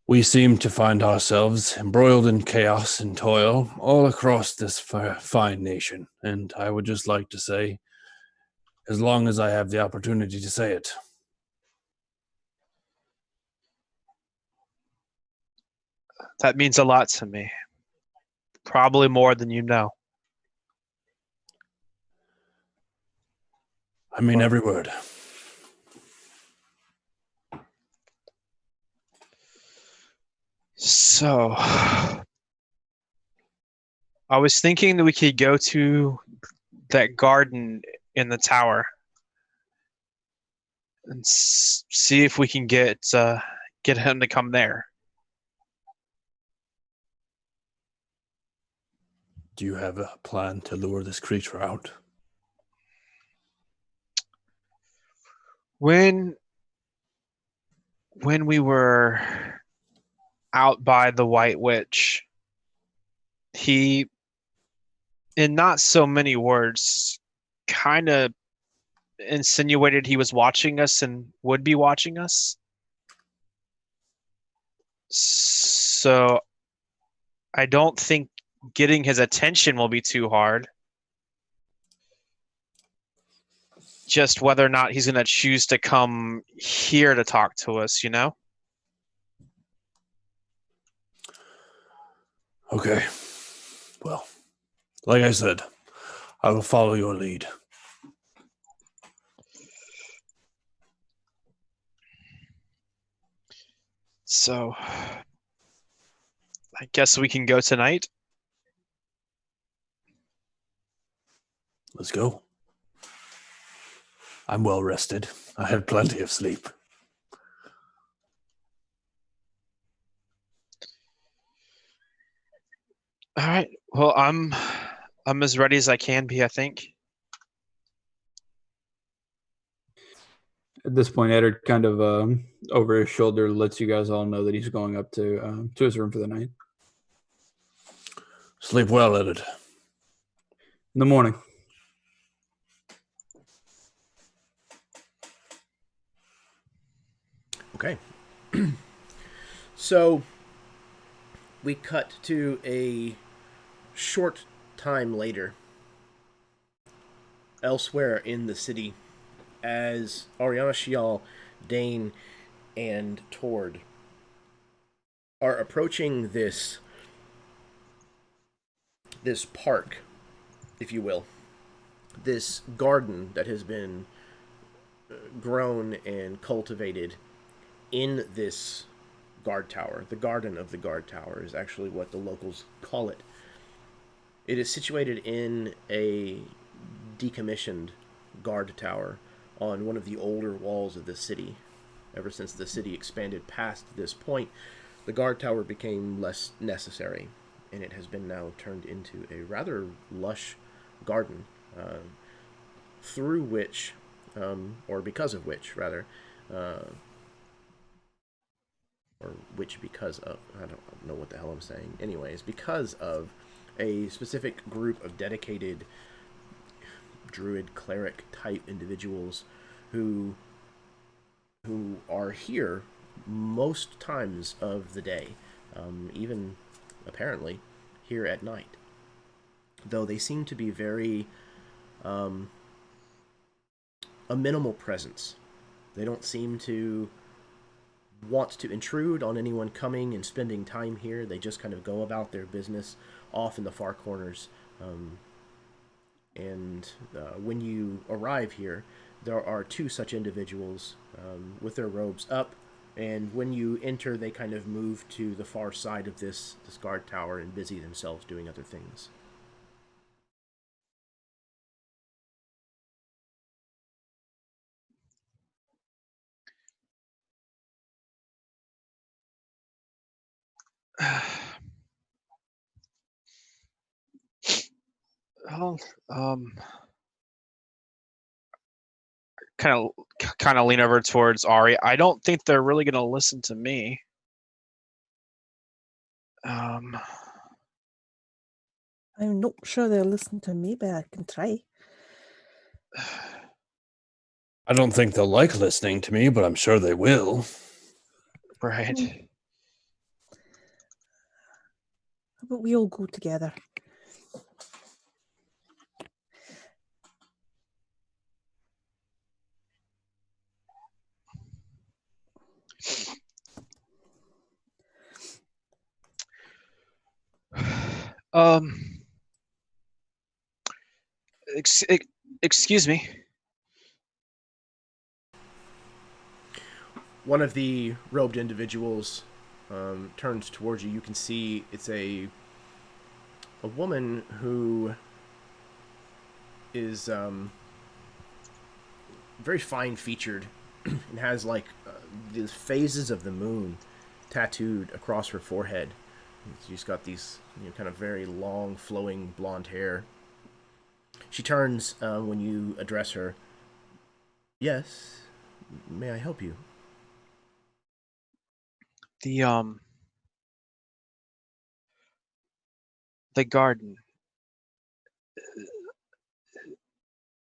We seem to find ourselves embroiled in chaos and toil all across this fine nation, and I would just like to say, as long as I have the opportunity to say it, That means a lot to me. Probably more than you know. I mean every word. So, I was thinking that we could go to that garden in the tower and see if we can get him to come there. Do you have a plan to lure this creature out? When we were out by the White Witch, he, in not so many words, kind of insinuated he was watching us and would be watching us. So I don't think getting his attention will be too hard. Just whether or not he's going to choose to come here to talk to us, you know? Okay. Well, like I said, I will follow your lead. So I guess we can go tonight. Let's go. I'm well rested. I had plenty of sleep. All right. Well, I'm as ready as I can be, I think. At this point, Eddard kind of over his shoulder lets you guys all know that he's going up to his room for the night. Sleep well, Eddard. In the morning. Okay. So we cut to a short time later, elsewhere in the city, as Ariana Shial, Dane, and Tord are approaching this park, if you will, this garden that has been grown and cultivated in this guard tower. The garden of the guard tower is actually what the locals call it. It is situated in a decommissioned guard tower on one of the older walls of the city. Ever since the city expanded past this point, the guard tower became less necessary, and it has been now turned into a rather lush garden, through which, or because of which, rather, or which because of, I don't know what the hell I'm saying. Anyways, because of a specific group of dedicated druid cleric type individuals who are here most times of the day, even apparently here at night. Though they seem to be very a minimal presence. They don't seem to want to intrude on anyone coming and spending time here. They just kind of go about their business off in the far corners. When you arrive here, there are two such individuals with their robes up, and when you enter, they kind of move to the far side of this guard tower and busy themselves doing other things. Well, kind of lean over towards Ari. I don't think they're really going to listen to me. I'm not sure they'll listen to me, but I can try. I don't think they'll like listening to me, but I'm sure they will. Right. But we all go together. Excuse me. One of the robed individuals turns towards you. You can see it's a woman who is very fine-featured and has like the phases of the moon tattooed across her forehead. She's got these kind of very long, flowing blonde hair. She turns when you address her. Yes, may I help you? The garden.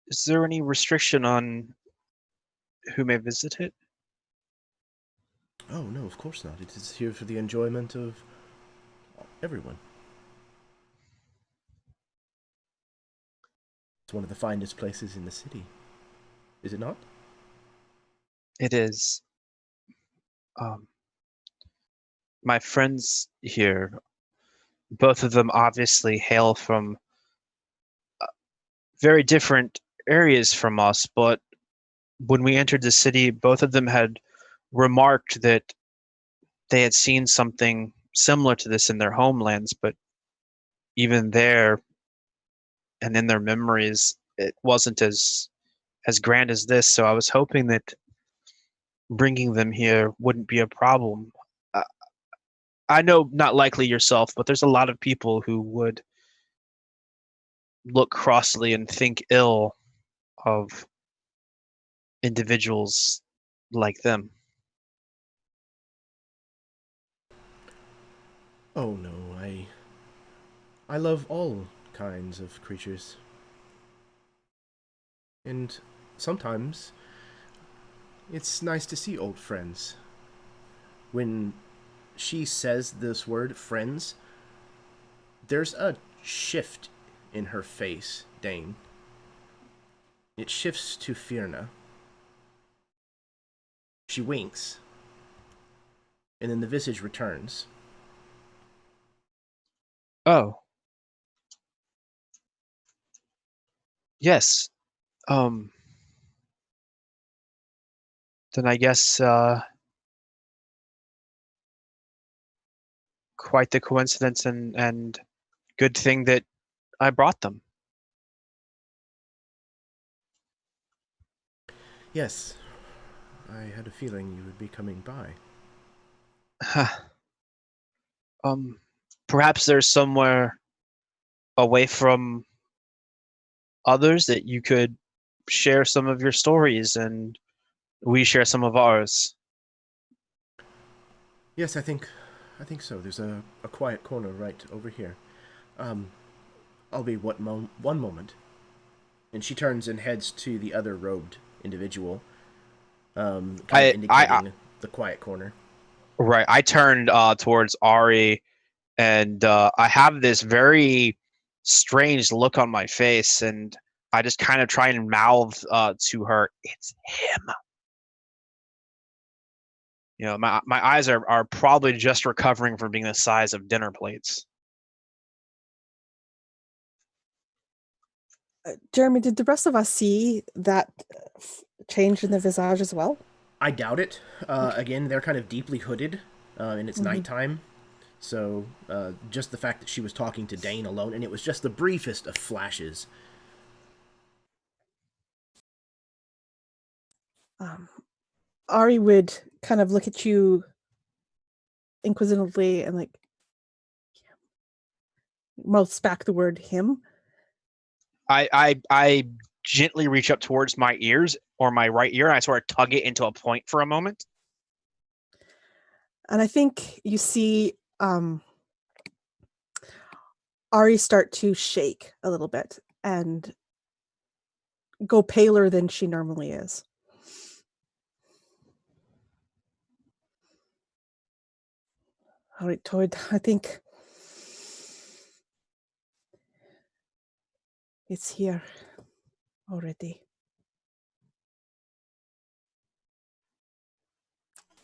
Is there any restriction on who may visit it? Oh, no, of course not. It is here for the enjoyment of everyone. It's one of the finest places in the city. Is it not? It is. My friends here, both of them obviously hail from very different areas from us, but when we entered the city, both of them had remarked that they had seen something similar to this in their homelands, but even there and in their memories, it wasn't as grand as this. So I was hoping that bringing them here wouldn't be a problem. I know not likely yourself, but there's a lot of people who would look crossly and think ill of individuals like them. Oh no, I love all kinds of creatures. And sometimes it's nice to see old friends. When she says this word, friends, there's a shift in her face, Dane. It shifts to Fierna. She winks, and then the visage returns. Oh. Yes. Then I guess quite the coincidence and good thing that I brought them. Yes, I had a feeling you would be coming by. Perhaps there's somewhere away from others that you could share some of your stories and we share some of ours. Yes, I think so. There's a quiet corner right over here. I'll be one moment. And she turns and heads to the other robed individual, kind of indicating the quiet corner. Right. I turned towards Ari, and I have this very strange look on my face, and I just kind of try and mouth to her, "It's him." You know, my eyes are probably just recovering from being the size of dinner plates. Jeremy, did the rest of us see that change in the visage as well? I doubt it. Again, they're kind of deeply hooded, and it's nighttime. So just the fact that she was talking to Dane alone, and it was just the briefest of flashes. Ari would kind of look at you inquisitively and like mouths back the word him. I gently reach up towards my ears or my right ear, and I sort of tug it into a point for a moment. And I think you see Ari start to shake a little bit and go paler than she normally is. All right, Todd, I think it's here already.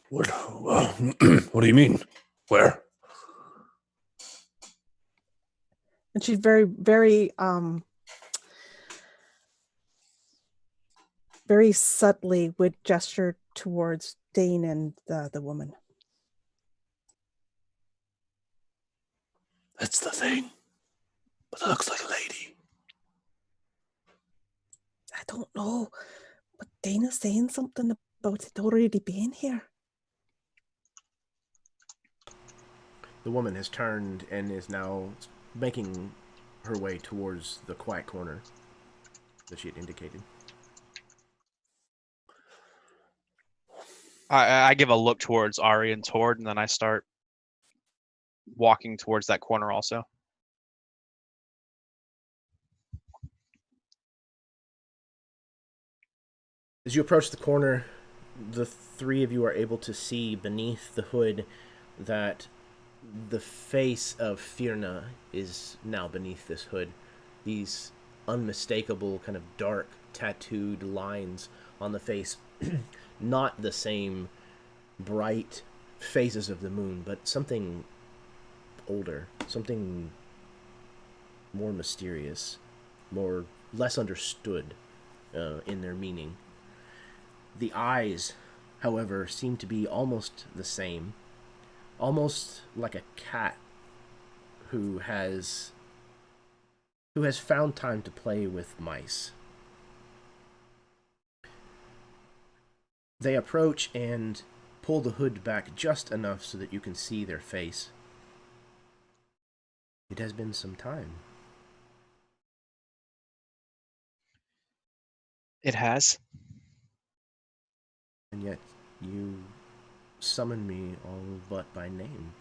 What? What do you mean? Where? And she very, very, very subtly would gesture towards Dane and the woman. That's the thing. But it looks like a lady. I don't know, but Dana's saying something about it already being here. The woman has turned and is now making her way towards the quiet corner that she had indicated. I give a look towards Ari and Tord, and then I start walking towards that corner also. As you approach the corner, the three of you are able to see beneath the hood that the face of Firna is now beneath this hood. These unmistakable kind of dark tattooed lines on the face. Not the same bright phases of the moon, but something older, something more mysterious, less understood in their meaning. The eyes, however, seem to be almost the same, almost like a cat who has found time to play with mice. They approach and pull the hood back just enough so that you can see their face. It has been some time. It has. And yet you summon me all but by name.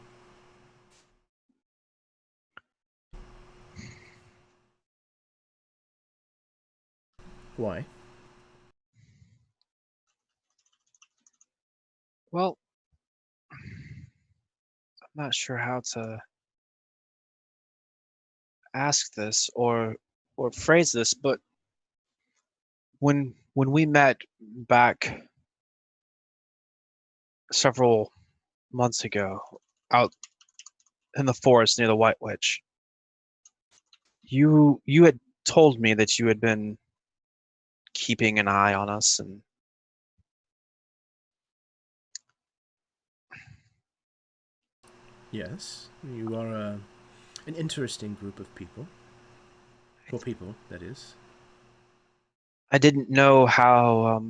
Why? Well, I'm not sure how to ask this or phrase this, but when we met back several months ago out in the forest near the White Witch, you had told me that you had been keeping an eye on us, and Yes, you are an interesting group of people. For people, that is. I didn't know how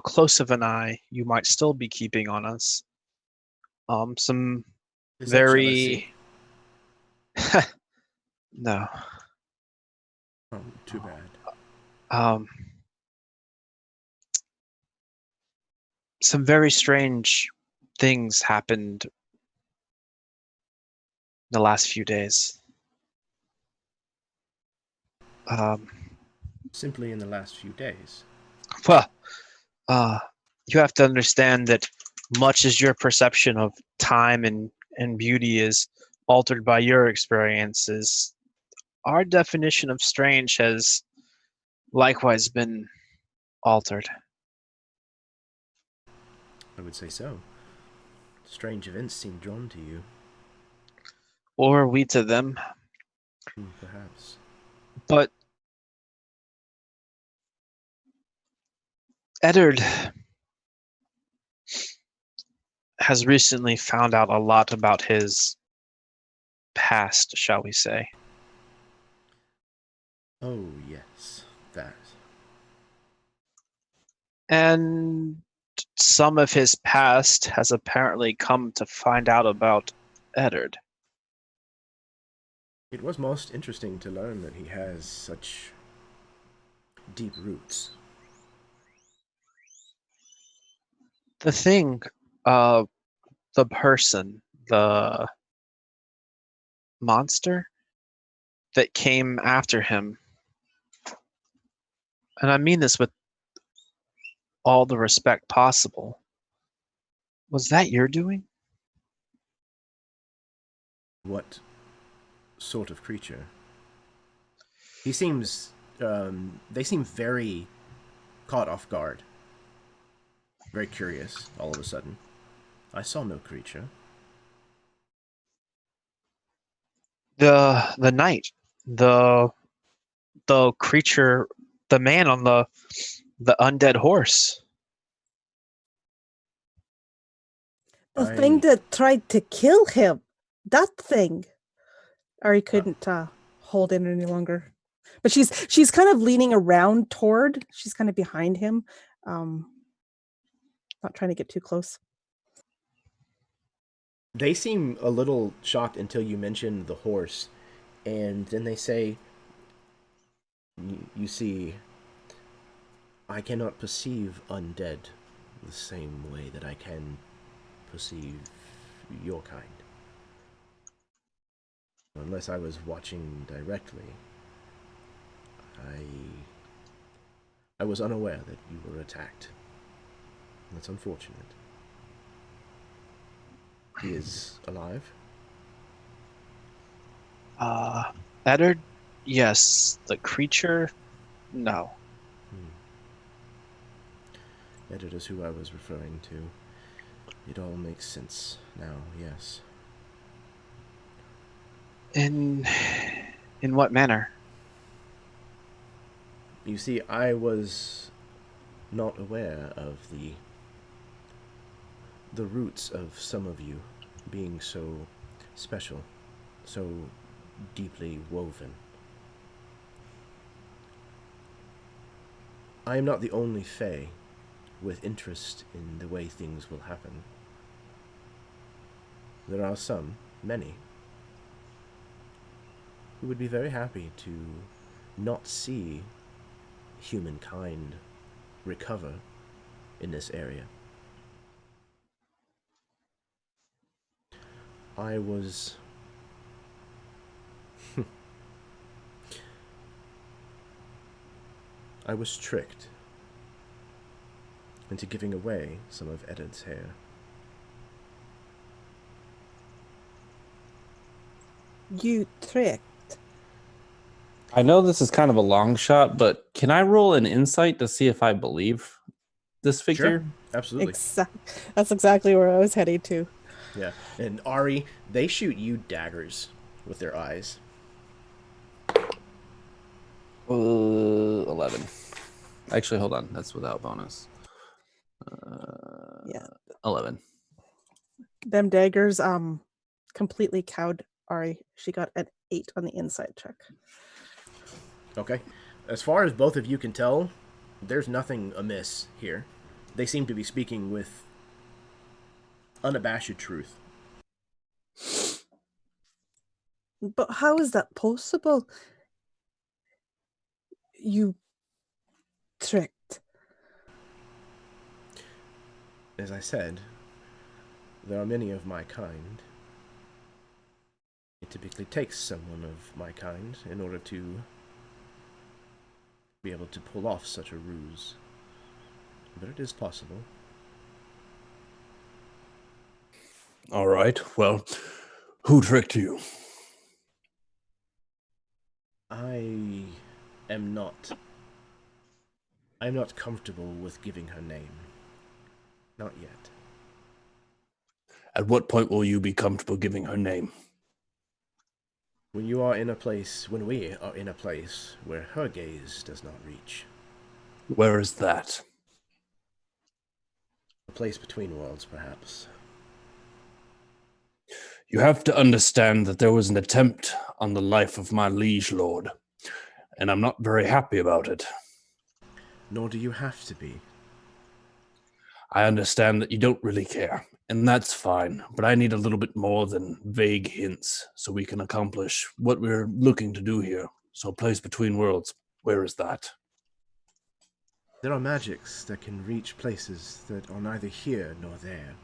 close of an eye you might still be keeping on us. Some Is that jealousy? very no. Oh, too bad. Some very strange things happened the last few days. Simply in the last few days. Well, you have to understand that much as your perception of time and beauty is altered by your experiences, our definition of strange has likewise been altered. I would say so. Strange events seem drawn to you. Or we to them. Perhaps. But Eddard has recently found out a lot about his past, shall we say. Oh, yes, that. And some of his past has apparently come to find out about Eddard. It was most interesting to learn that he has such deep roots. The thing, the person, the monster that came after him, and I mean this with all the respect possible, was that your doing? What sort of creature? He seems, they seem very caught off guard. Very curious, all of a sudden. I saw no creature. The knight, the creature, the man on the undead horse. The thing that tried to kill him. That thing. Ari couldn't hold in any longer. But she's kind of leaning around toward. She's kind of behind him. Not trying to get too close. They seem a little shocked until you mention the horse. And then they say, you see, I cannot perceive undead the same way that I can perceive your kind. Unless I was watching directly, I was unaware that you were attacked. That's unfortunate. He is alive? Eddard? Yes. The creature? No. Eddard is who I was referring to. It all makes sense now, yes. In what manner? You see, I was not aware of the roots of some of you being so special, so deeply woven. I am not the only Fae with interest in the way things will happen. There are some, many, who would be very happy to not see humankind recover in this area. I was I was tricked into giving away some of Eddard's hair. You tricked. I know this is kind of a long shot, but can I roll an insight to see if I believe this figure? Sure, absolutely. That's exactly where I was heading to. Yeah, and Ari, they shoot you daggers with their eyes. 11. Actually, hold on. That's without bonus. Yeah. 11. Them daggers completely cowed Ari. She got an 8 on the inside check. Okay. As far as both of you can tell, there's nothing amiss here. They seem to be speaking with unabashed truth. But how is that possible? You tricked. As I said, there are many of my kind. It typically takes someone of my kind in order to be able to pull off such a ruse. But it is possible. All right. Well, who tricked you? I'm not comfortable with giving her name. Not yet. At what point will you be comfortable giving her name? When we are in a place where her gaze does not reach. Where is that? A place between worlds, perhaps. You have to understand that there was an attempt on the life of my liege lord, and I'm not very happy about it. Nor do you have to be. I understand that you don't really care, and that's fine, but I need a little bit more than vague hints so we can accomplish what we're looking to do here. So a place between worlds, where is that? There are magics that can reach places that are neither here nor there.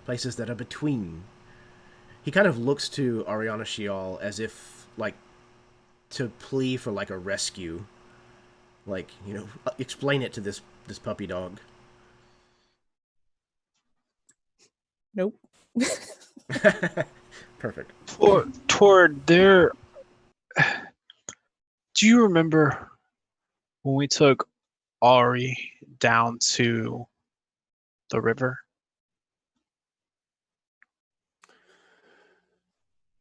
Places that are between. He kind of looks to Ariana Shial as if, like, to plea for, like, a rescue. Like, explain it to this puppy dog. Nope. Perfect. Toward there. Do you remember when we took Ari down to the river?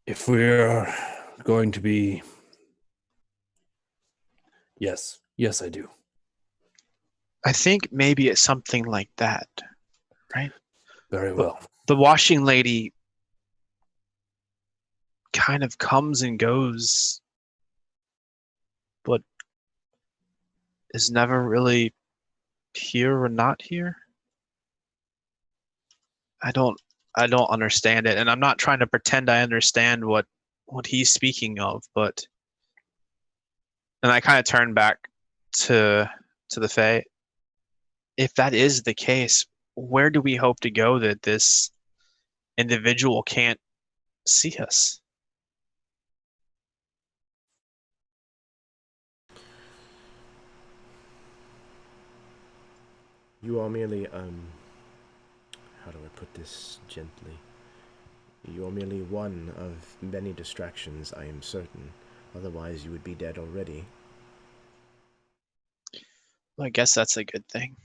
If we're going to be... Yes, I do. I think maybe it's something like that, right? Very well. The washing lady kind of comes and goes, but is never really here or not here. I don't understand it, and I'm not trying to pretend I understand what he's speaking of, but and I kind of turn back to the Fae. If that is the case, where do we hope to go that this individual can't see us? You are merely, how do I put this gently? You are merely one of many distractions, I am certain. Otherwise, you would be dead already. Well, I guess that's a good thing.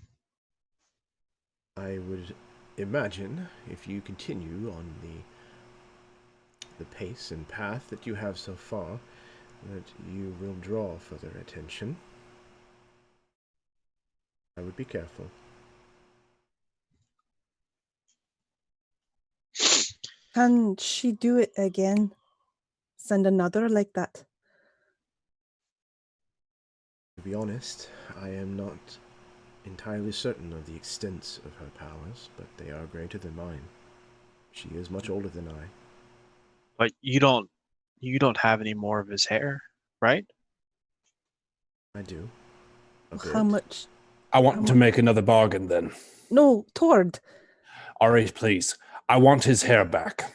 I would imagine, if you continue on the pace and path that you have so far, that you will draw further attention. I would be careful. Can she do it again? Send another like that? To be honest, I am not entirely certain of the extent of her powers, but they are greater than mine. She is much older than I. But you don't have any more of his hair, right? I do. How much? I want to make another bargain then. No, Tord. Ari, please. I want his hair back.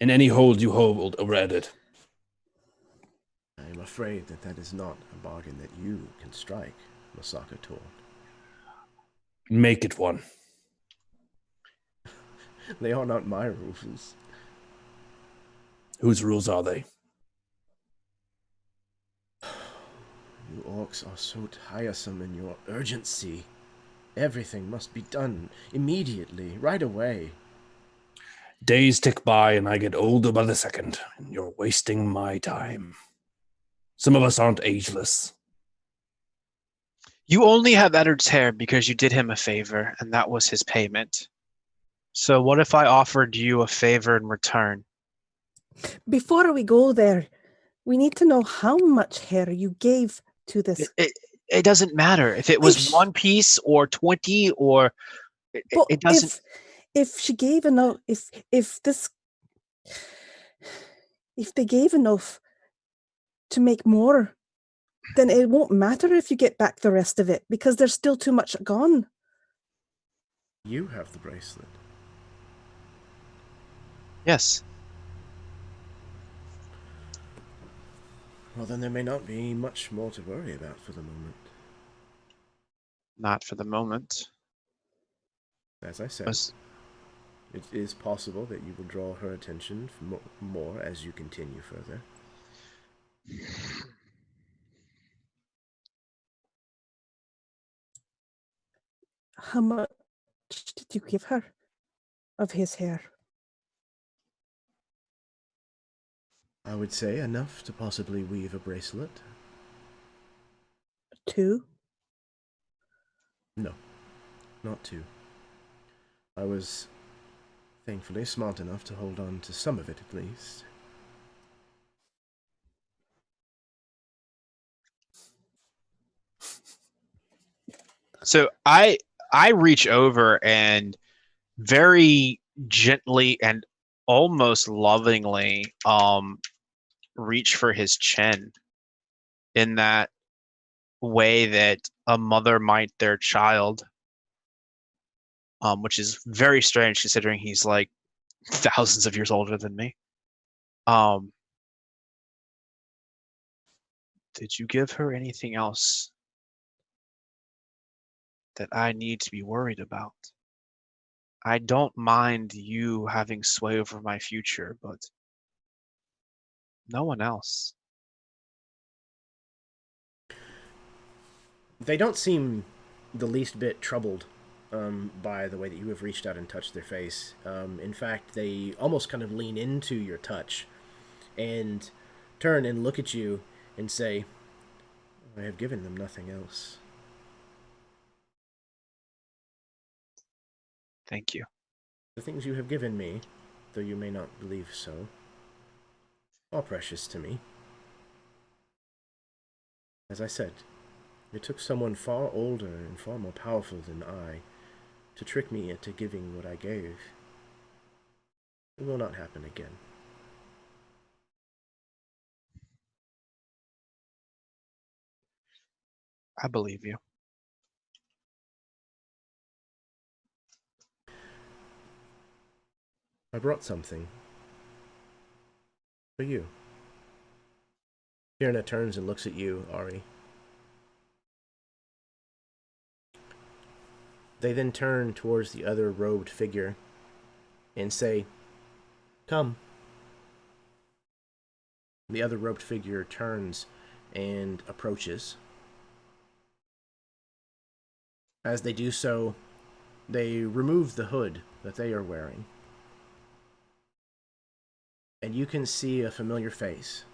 In any hold you hold over it. I am afraid that is not a bargain that you can strike, Masaka Tor. Make it one. They are not my rules. Whose rules are they? You orcs are so tiresome in your urgency. Everything must be done immediately, right away. Days tick by and I get older by the second, and you're wasting my time. Some of us aren't ageless. You only have Eddard's hair because you did him a favor, and that was his payment. So what if I offered you a favor in return? Before we go there, we need to know how much hair you gave to this. It doesn't matter if it was If sh- 1 piece or 20 or But it doesn't. if she gave enough, if they gave enough to make more, then it won't matter if you get back the rest of it because there's still too much gone. You have the bracelet. Yes. Well, then there may not be much more to worry about for the moment. Not for the moment. As I said, it is possible that you will draw her attention more as you continue further. How much did you give her of his hair? I would say enough to possibly weave a bracelet. 2? No, not 2. I was thankfully smart enough to hold on to some of it at least. So I reach over and very gently and almost lovingly reach for his chin in that way that a mother might their child, which is very strange considering he's like thousands of years older than me. Did you give her anything else that I need to be worried about? I don't mind you having sway over my future, but no one else. They don't seem the least bit troubled by the way that you have reached out and touched their face. In fact, they almost kind of lean into your touch and turn and look at you and say, I have given them nothing else. Thank you. The things you have given me, though you may not believe so, are precious to me. As I said, it took someone far older and far more powerful than I to trick me into giving what I gave. It will not happen again. I believe you. I brought something for you. Kierna turns and looks at you, Ari. They then turn towards the other robed figure and say, Come. The other robed figure turns and approaches. As they do so, they remove the hood that they are wearing. And you can see a familiar face.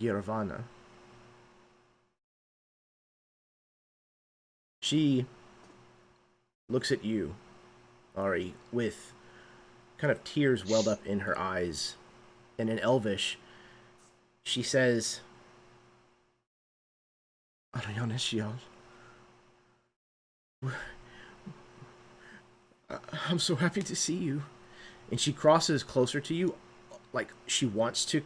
Giravana. She looks at you, Ari, with kind of tears welled up in her eyes. And in Elvish, she says, Arianishial. I'm so happy to see you. And she crosses closer to you, like she wants to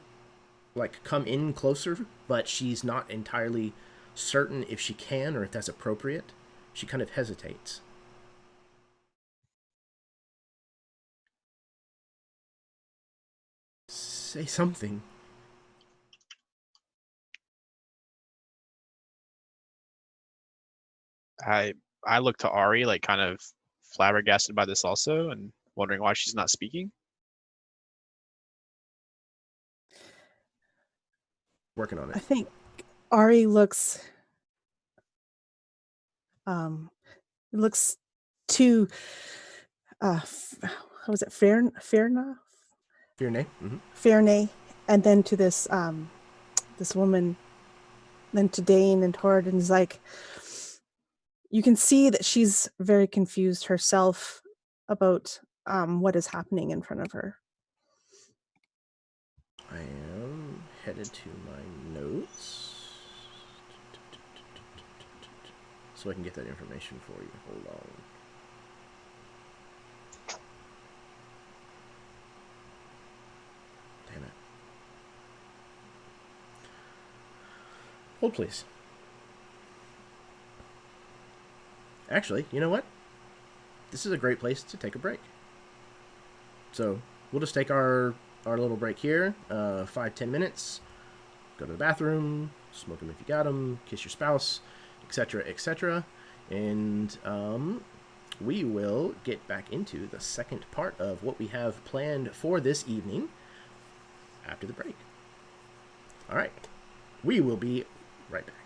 come in closer, but she's not entirely certain if she can or if that's appropriate. She kind of hesitates. Say something. I look to Ari, like kind of flabbergasted by this also, and wondering why she's not speaking. Working on I it. think Ari looks to how was it Fairna? Fearnay? Mm-hmm. Fairnay, and then to this this woman, then to Dane and Tord, and he's like, you can see that she's very confused herself about what is happening in front of her. I am headed to my notes so I can get that information for you. Hold on. Damn it. Hold, please. Actually, you know what? This is a great place to take a break. So we'll just take our little break here, 5-10 minutes. Go to the bathroom, smoke them if you got them, kiss your spouse, etc., etc. And we will get back into the second part of what we have planned for this evening after the break. All right, we will be right back.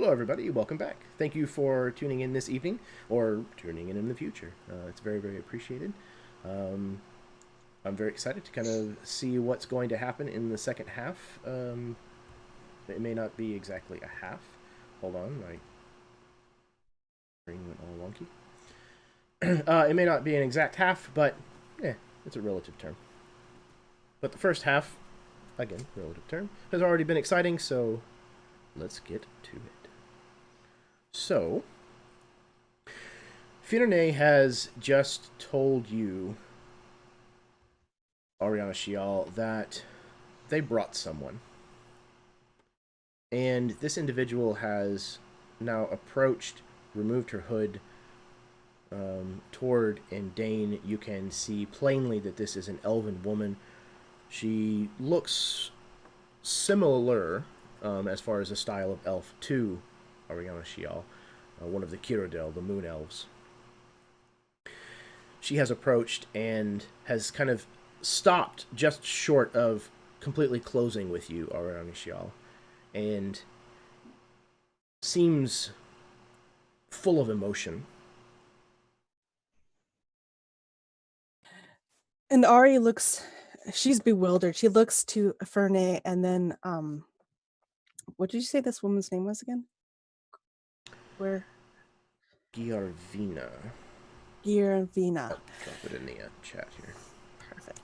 Hello, everybody. Welcome back. Thank you for tuning in this evening, or tuning in the future. It's very, very appreciated. I'm very excited to kind of see what's going to happen in the second half. It may not be exactly a half. Hold on, my screen went all wonky. It may not be an exact half, but yeah, it's a relative term. But the first half, again, relative term, has already been exciting, so let's get to it. So, Fionney has just told you, Ariana Shial, that they brought someone. And this individual has now approached, removed her hood toward, and Dane, you can see plainly that this is an elven woman. She looks similar, as far as the style of elf, to Ariana Shial, one of the Kirodel, the moon elves. She has approached and has kind of stopped just short of completely closing with you, Ariana Shial, and seems full of emotion. And Ari looks, she's bewildered. She looks to Ferne and then, what did you say this woman's name was again? Where? Giarvina. Giarvina. I'll drop it in the chat here. Perfect.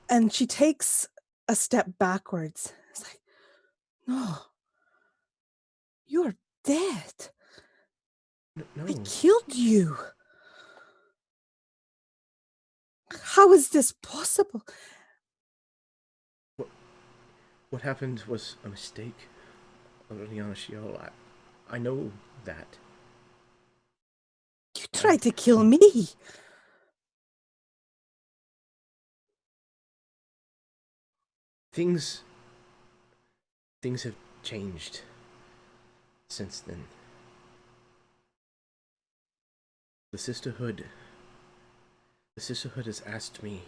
And she takes a step backwards. It's like, no, you're dead. No. I killed you. How is this possible? What happened was a mistake, Ariana Shial. I know that. You tried to kill me. Things have changed since then. The Sisterhood has asked me,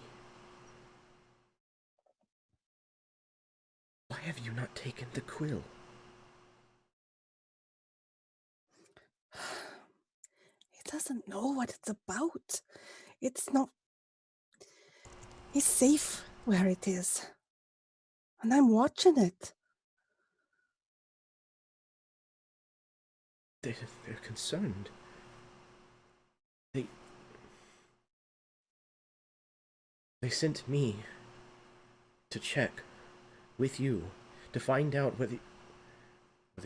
why have you not taken the quill? He doesn't know what it's about. It's not. He's safe where it is. And I'm watching it. They're concerned. They sent me to check with you to find out whether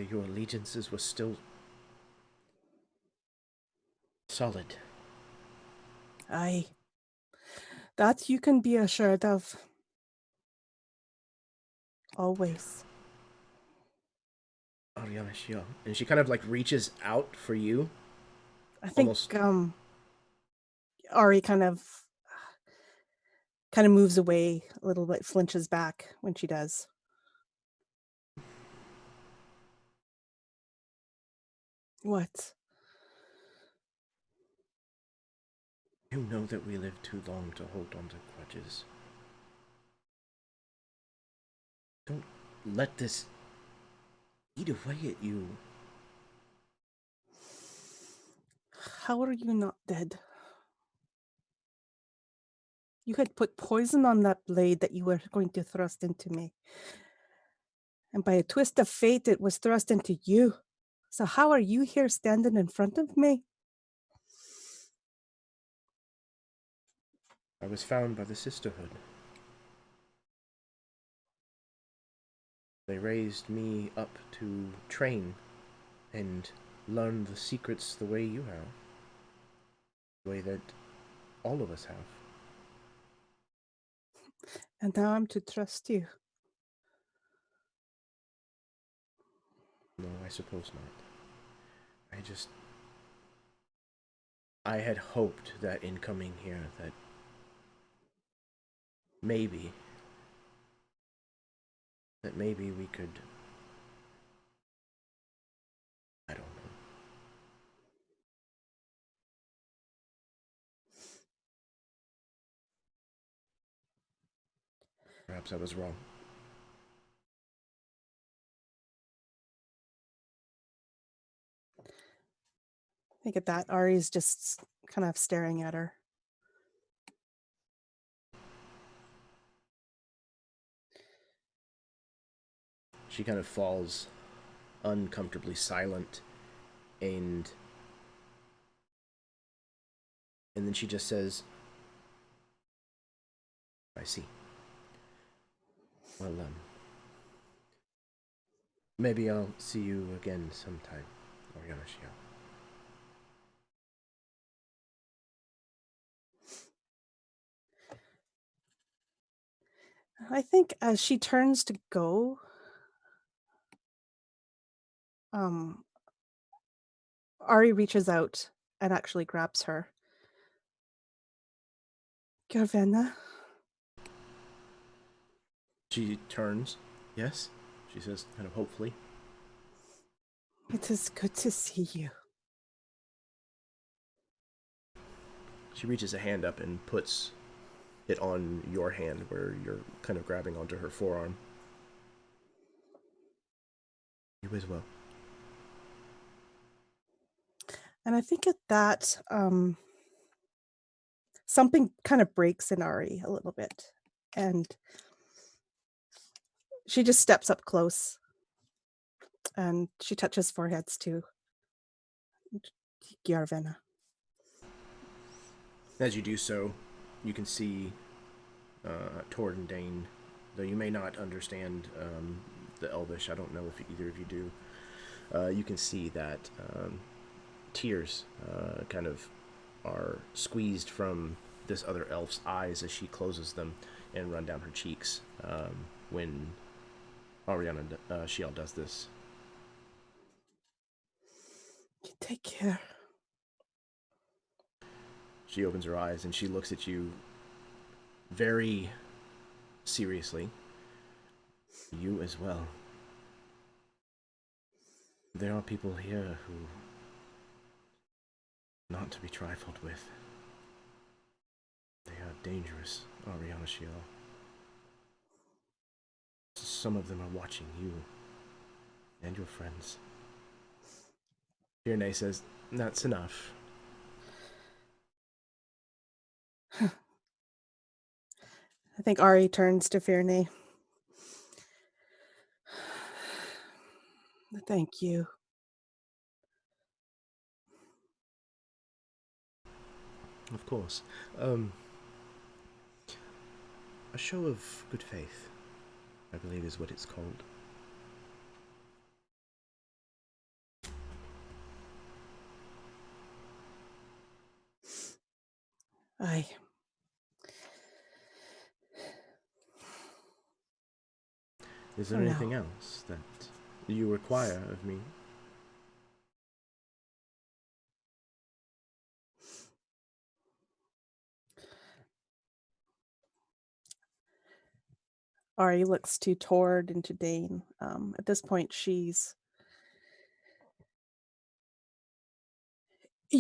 your allegiances were still solid. Aye. That you can be assured of. Always. Ariana Shial. And she kind of like reaches out for you. I think Almost. Ari kind of moves away a little bit, flinches back when she does. What? You know that we live too long to hold on to grudges. Don't let this eat away at you. How are you not dead? You had put poison on that blade that you were going to thrust into me. And by a twist of fate, it was thrust into you. So how are you here standing in front of me? I was found by the Sisterhood. They raised me up to train and learn the secrets the way you have. The way that all of us have. And now I'm to trust you. No, I suppose not. I had hoped that in coming here that maybe we could, I don't know. Perhaps I was wrong. think at that, Ari's just kind of staring at her. She kind of falls uncomfortably silent, and then she just says, I see. Well, maybe I'll see you again sometime, Oriana Shiel. I think as she turns to go, Ari reaches out and actually grabs her. Garvena. She turns. Yes, she says, kind of hopefully. It is good to see you. She reaches a hand up and puts it on your hand where you're kind of grabbing onto her forearm. You as well. And I think at that, something kind of breaks in Ari a little bit. And she just steps up close. And she touches foreheads too. Garvena. As you do so, you can see Tord and Dane, though you may not understand the Elvish. I don't know if either of you do. You can see that tears kind of are squeezed from this other elf's eyes as she closes them and run down her cheeks when Oriana Shiel does this. Take care. She opens her eyes and she looks at you very seriously. You as well. There are people here who not to be trifled with. They are dangerous, Oriana Shiel. Some of them are watching you and your friends. Firne says, that's enough. I think Ari turns to Firne. Thank you. Of course. A show of good faith, I believe is what it's called. Aye. Is there anything else that you require of me? Ari looks to Tord and to Dane. At this point, you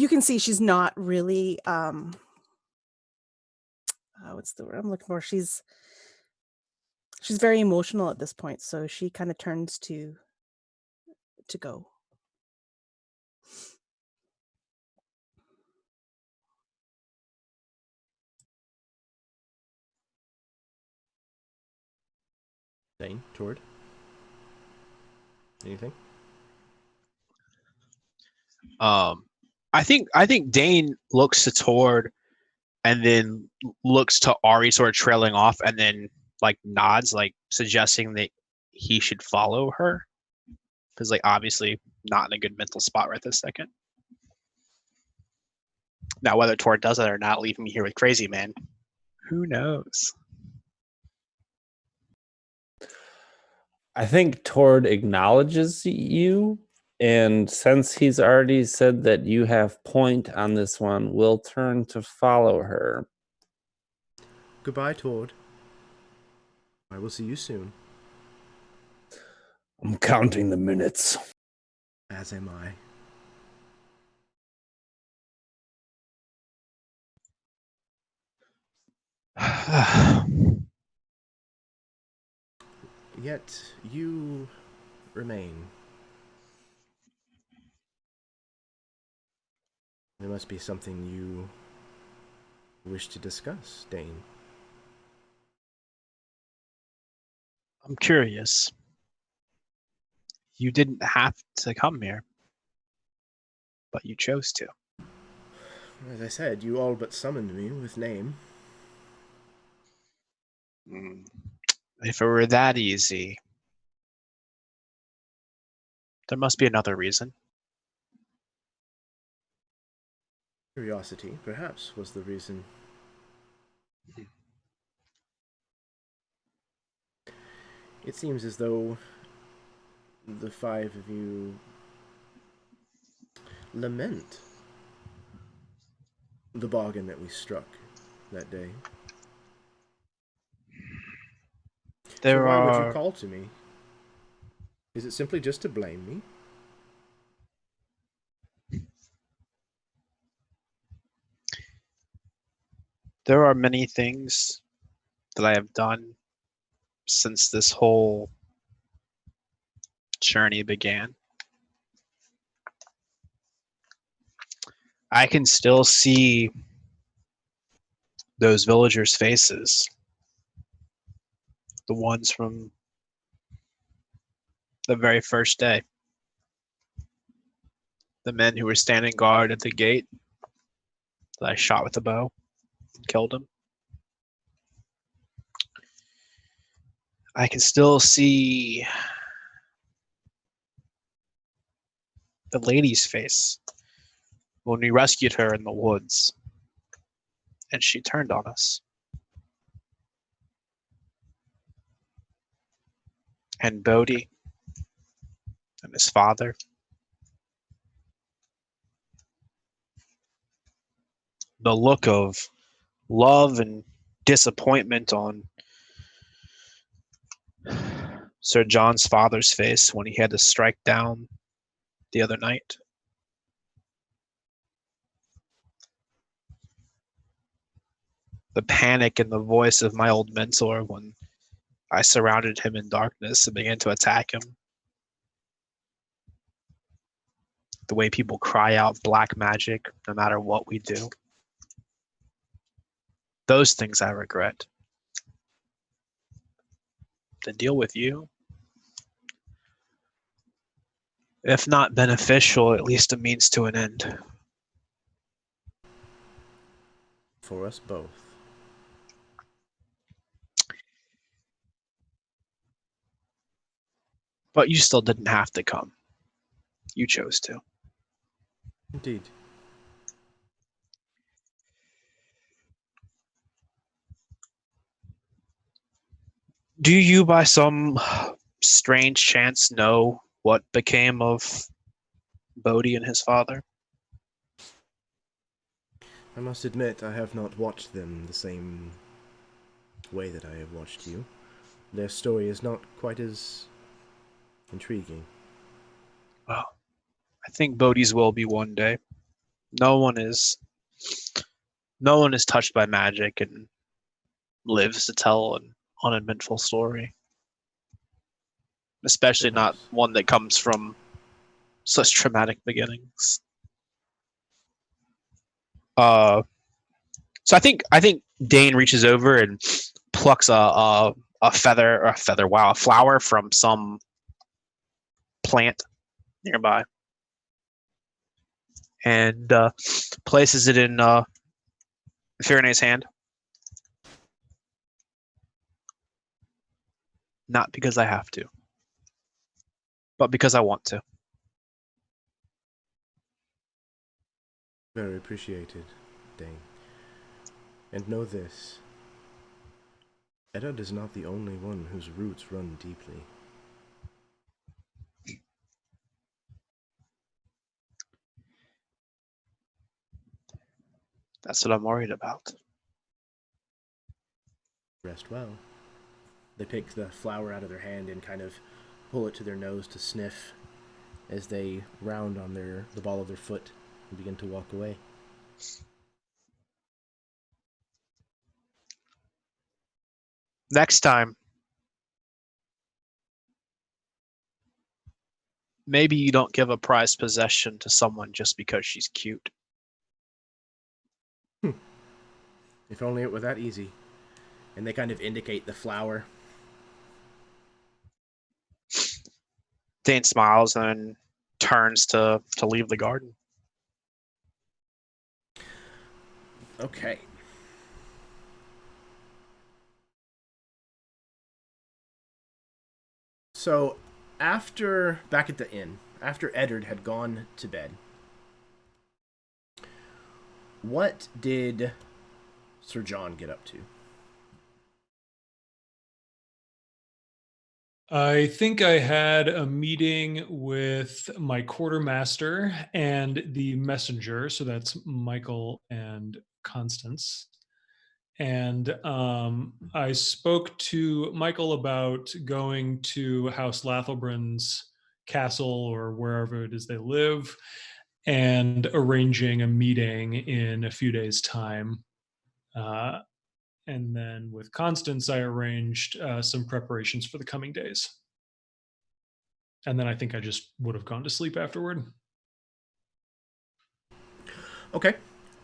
can see she's not really, what's the word I'm looking for? She's very emotional at this point, so she kind of turns to go. Dane, Tord? Anything? I think Dane looks to Tord and then looks to Ari sort of trailing off and then like nods, like suggesting that he should follow her. Because like obviously not in a good mental spot right this second. Now whether Tord does that or not, leaving me here with Crazy Man, who knows? I think Tord acknowledges you, and since he's already said that you have point on this one, we'll turn to follow her. Goodbye, Tord. I will see you soon. I'm counting the minutes. As am I. Yet you remain. There must be something you wish to discuss, Dane. I'm curious. You didn't have to come here, but you chose to. As I said, you all but summoned me with name. If it were that easy, there must be another reason. Curiosity, perhaps, was the reason. It seems as though the five of you lament the bargain that we struck that day. So why would you call to me? Is it simply just to blame me? There are many things that I have done since this whole journey began. I can still see those villagers' faces. The ones from the very first day. The men who were standing guard at the gate that I shot with a bow and killed them. I can still see the lady's face when we rescued her in the woods and she turned on us. And Bodhi and his father. The look of love and disappointment on Sir John's father's face when he had to strike down the other night. The panic in the voice of my old mentor when I surrounded him in darkness and began to attack him. The way people cry out black magic no matter what we do. Those things I regret. To deal with you, if not beneficial, at least a means to an end. For us both. But you still didn't have to come. You chose to. Indeed. Do you, by some strange chance, know what became of Bodhi and his father? I must admit, I have not watched them the same way that I have watched you. Their story is not quite as intriguing. Well, I think Bodhi's will be one day. No one is touched by magic and lives to tell an uneventful story. Especially not Perhaps. one that comes from such traumatic beginnings. So I think Dane reaches over and plucks a flower from some plant nearby, and places it in Firene's hand. Not because I have to, but because I want to. Very appreciated, Dane. And know this. Eddard is not the only one whose roots run deeply. That's what I'm worried about. Rest well. They pick the flower out of their hand and kind of pull it to their nose to sniff as they round on the ball of their foot and begin to walk away. Next time, maybe you don't give a prized possession to someone just because she's cute. If only it were that easy. And they kind of indicate the flower. Dane smiles and turns to leave the garden. Okay. So, back at the inn, after Eddard had gone to bed, what did Sir John get up to? I think I had a meeting with my quartermaster and the messenger. So that's Michael and Constance. And I spoke to Michael about going to House Lathelbran's castle or wherever it is they live and arranging a meeting in a few days' time. And then with Constance, I arranged some preparations for the coming days. And then I think I just would have gone to sleep afterward. Okay.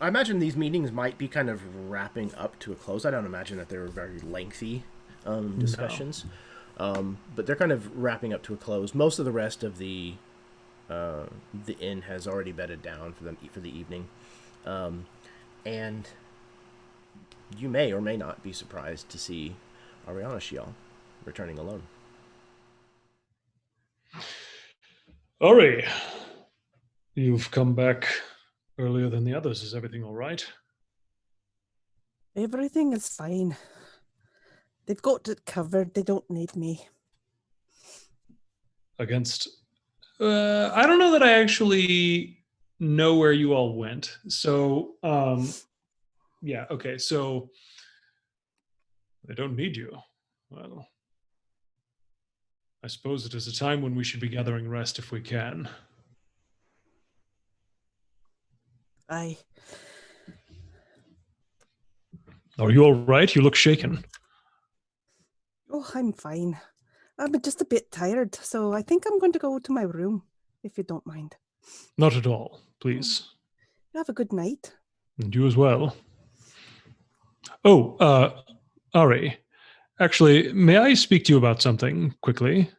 I imagine these meetings might be kind of wrapping up to a close. I don't imagine that they were very lengthy discussions. No. But they're kind of wrapping up to a close. Most of the rest of the inn has already bedded down for the evening. And you may or may not be surprised to see Ariana Shial returning alone. Ori, you've come back earlier than the others. Is everything all right? Everything is fine. They've got it covered. They don't need me. Against... I don't know that I actually know where you all went. So, yeah, okay. So, they don't need you. Well, I suppose it is a time when we should be gathering rest if we can. Aye. Are you all right? You look shaken. Oh, I'm fine. I'm just a bit tired, so I think I'm going to go to my room, if you don't mind. Not at all, please. You have a good night. And you as well. Oh, Ari, actually, may I speak to you about something quickly?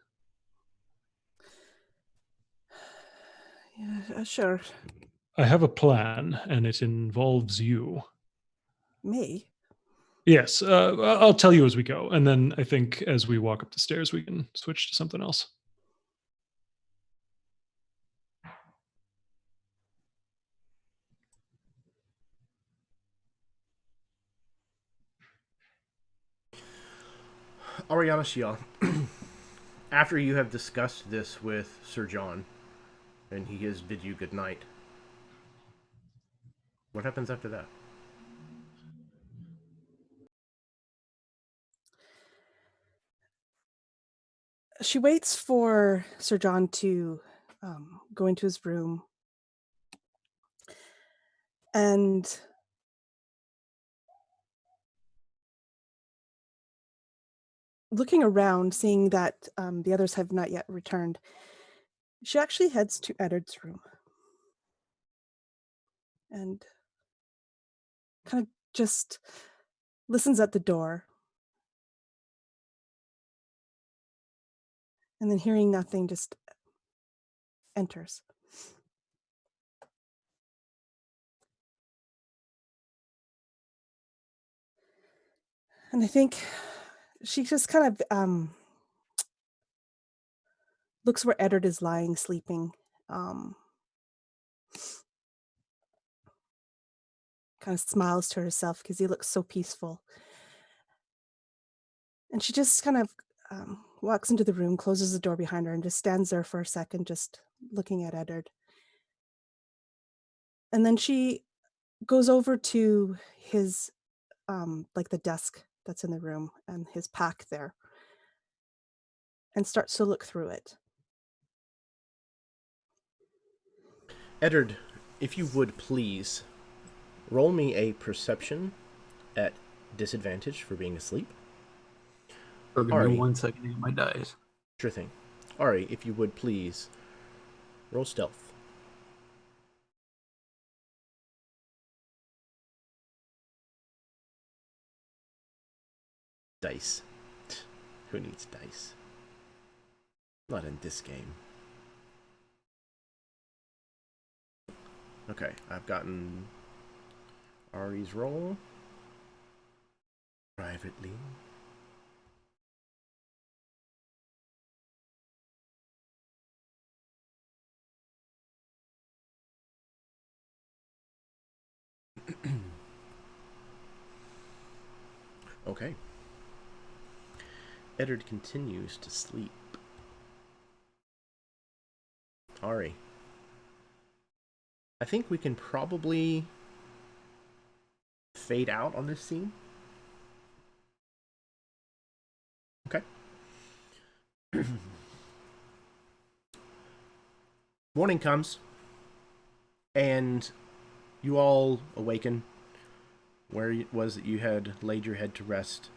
Yeah, sure. I have a plan, and it involves you. Me? Yes, I'll tell you as we go, and then I think as we walk up the stairs, we can switch to something else. Ariana Shial, after you have discussed this with Sir John, and he has bid you good night, what happens after that? She waits for Sir John to go into his room. And looking around, seeing that the others have not yet returned, she actually heads to Eddard's room. And kind of just listens at the door. And then hearing nothing, just enters. And I think she just kind of looks where Eddard is lying, sleeping. Kind of smiles to herself because he looks so peaceful. And she just kind of walks into the room, closes the door behind her, and just stands there for a second, just looking at Eddard. And then she goes over to his, like the desk that's in the room and his pack there, and starts to look through it. Eddard, if you would please, roll me a perception at disadvantage for being asleep. Give Ari. me 1 second to get my dice. Sure thing. Ari, if you would please, roll stealth. Dice. Who needs dice? Not in this game. Okay, I've gotten Ari's roll. Privately. Okay. Eddard continues to sleep. Ari. I think we can probably fade out on this scene. Okay. Morning comes, and you all awaken where it was that you had laid your head to rest.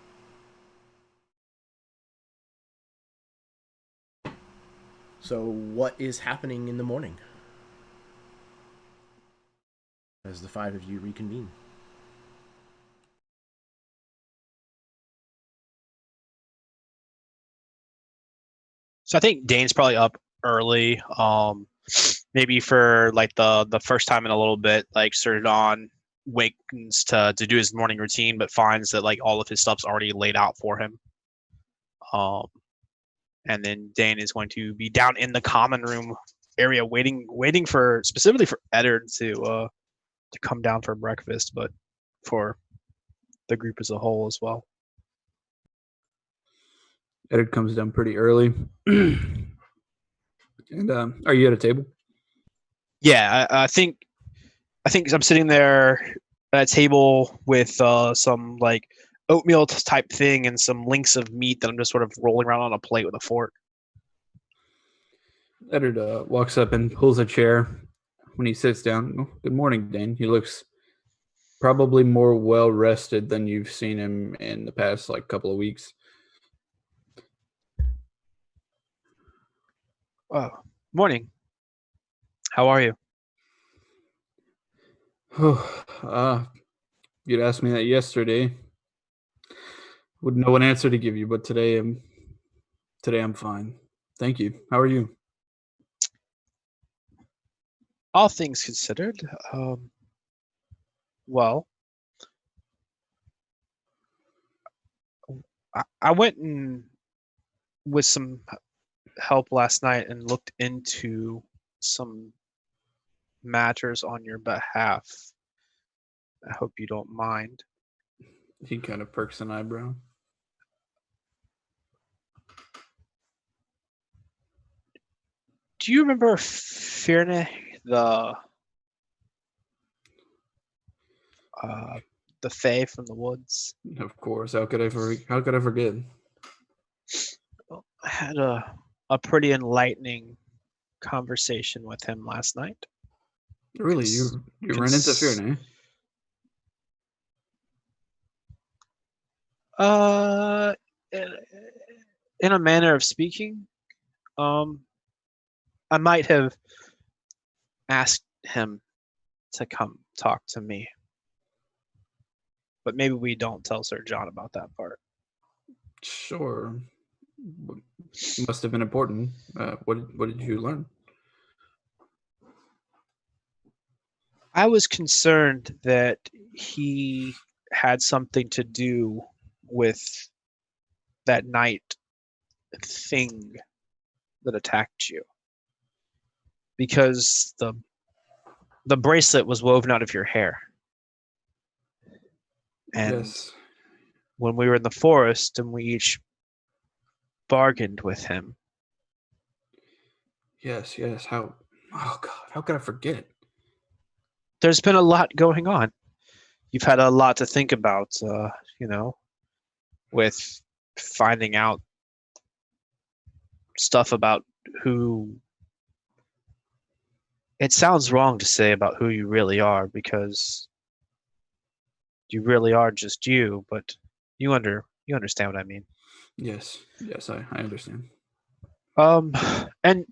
So what is happening in the morning as the five of you reconvene? So I think Dane's probably up early. Maybe for like the first time in a little bit, like Sir Don wakens to do his morning routine, but finds that like all of his stuff's already laid out for him. And then Dane is going to be down in the common room area, waiting for specifically for Eddard to come down for breakfast, but for the group as a whole as well. Eddard comes down pretty early. And are you at a table? Yeah, I think I'm sitting there at a table with some like oatmeal type thing and some links of meat that I'm just sort of rolling around on a plate with a fork. Eddard walks up and pulls a chair. When he sits down, oh, good morning, Dane. He looks probably more well rested than you've seen him in the past like couple of weeks. Oh, morning. How are you? You'd asked me that yesterday. Wouldn't know what answer to give you, but today I'm fine. Thank you. How are you? All things considered, well, I went and with some help last night and looked into some matters on your behalf. I hope you don't mind. He kind of perks an eyebrow. Do you remember Firne, the Fae from the woods? Of course. How could I forget? Well, I had a pretty enlightening conversation with him last night. Really, you ran into Firne? In a manner of speaking, I might have asked him to come talk to me, but maybe we don't tell Sir John about that part. Sure. Must have been important. What did you learn? I was concerned that he had something to do with that night thing that attacked you, because the bracelet was woven out of your hair, and Yes. when we were in the forest and we each bargained with him. Yes. How? Oh God! How could I forget? There's been a lot going on. You've had a lot to think about, with finding out stuff about who. It sounds wrong to say about who you really are, because you really are just you, but you understand what I mean. Yes, I understand. And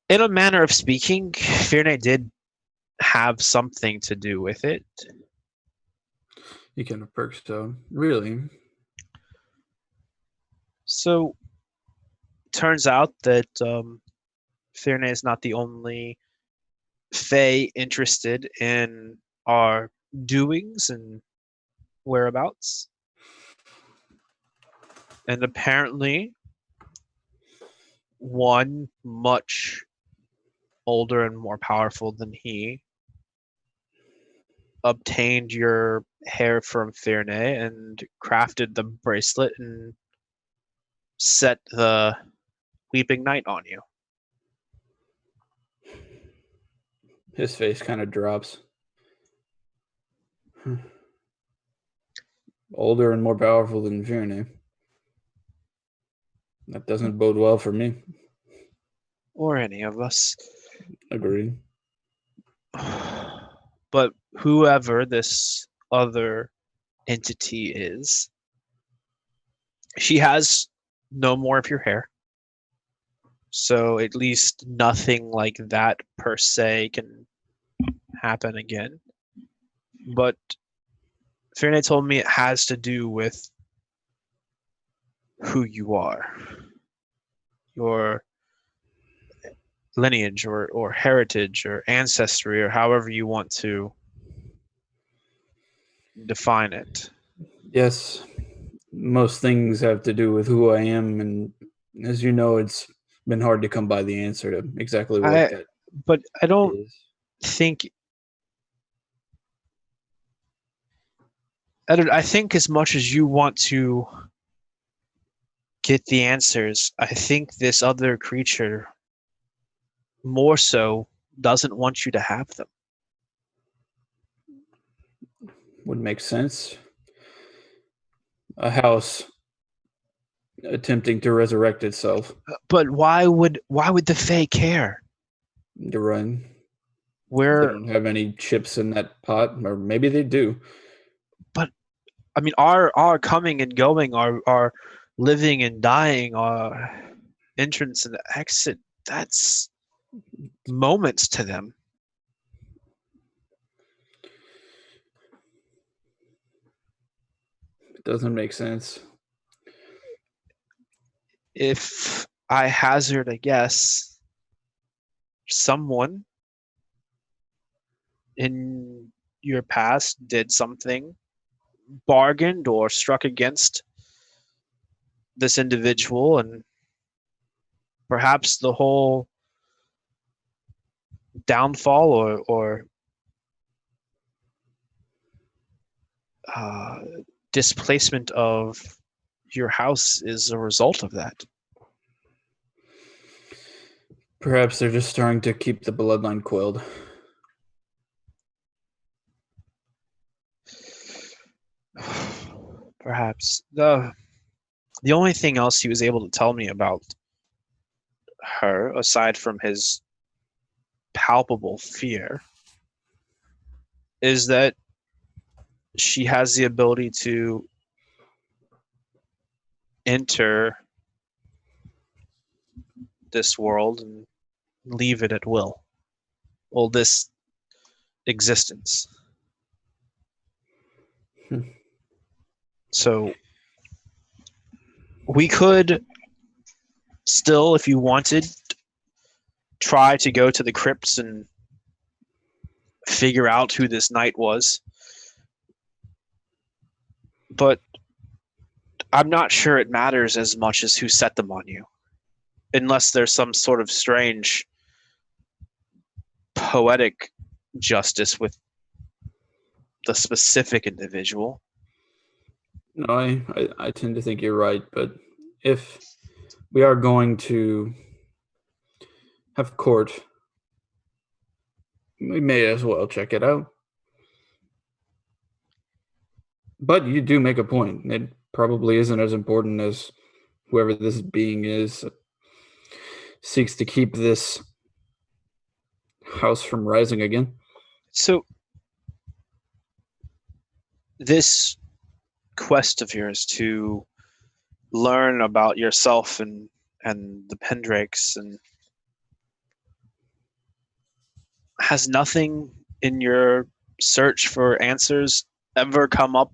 in a manner of speaking, Firne did have something to do with it. He kind of perks. So really, So, turns out that Ferne is not the only Fae interested in our doings and whereabouts. And apparently, one much older and more powerful than he obtained your hair from Ferne and crafted the bracelet and set the Weeping Knight on you. His face kind of drops. Older and more powerful than Verne. That doesn't bode well for me. Or any of us. Agreed. But whoever this other entity is, she has no more of your hair. So at least nothing like that per se can happen again. But Ferne told me it has to do with who you are. Your lineage or heritage or ancestry or however you want to define it. Yes, most things have to do with who I am, and as you know, it's been hard to come by the answer to exactly what that But I don't is. think I think as much as you want to get the answers, I think this other creature more so doesn't want you to have them. Would make sense. A house attempting to resurrect itself. But why would the Fae care? To run. They Where don't have any chips in that pot, or maybe they do. But I mean, our coming and going, our living and dying, our entrance and exit, that's moments to them. It doesn't make sense. If I hazard a guess, someone in your past did something, bargained or struck against this individual, and perhaps the whole downfall or displacement of your house is a result of that. Perhaps they're just trying to keep the bloodline quelled. Perhaps. The only thing else he was able to tell me about her, aside from his palpable fear, is that she has the ability to enter this world and leave it at will. Well, this existence. So we could still, if you wanted, try to go to the crypts and figure out who this knight was. But I'm not sure it matters as much as who set them on you. Unless there's some sort of strange poetic justice with the specific individual. No, I tend to think you're right, but if we are going to have court, we may as well check it out. But you do make a point. It probably isn't as important as whoever this being is seeks to keep this house from rising again. So this quest of yours to learn about yourself and the Pendrakes and has nothing in your search for answers ever come up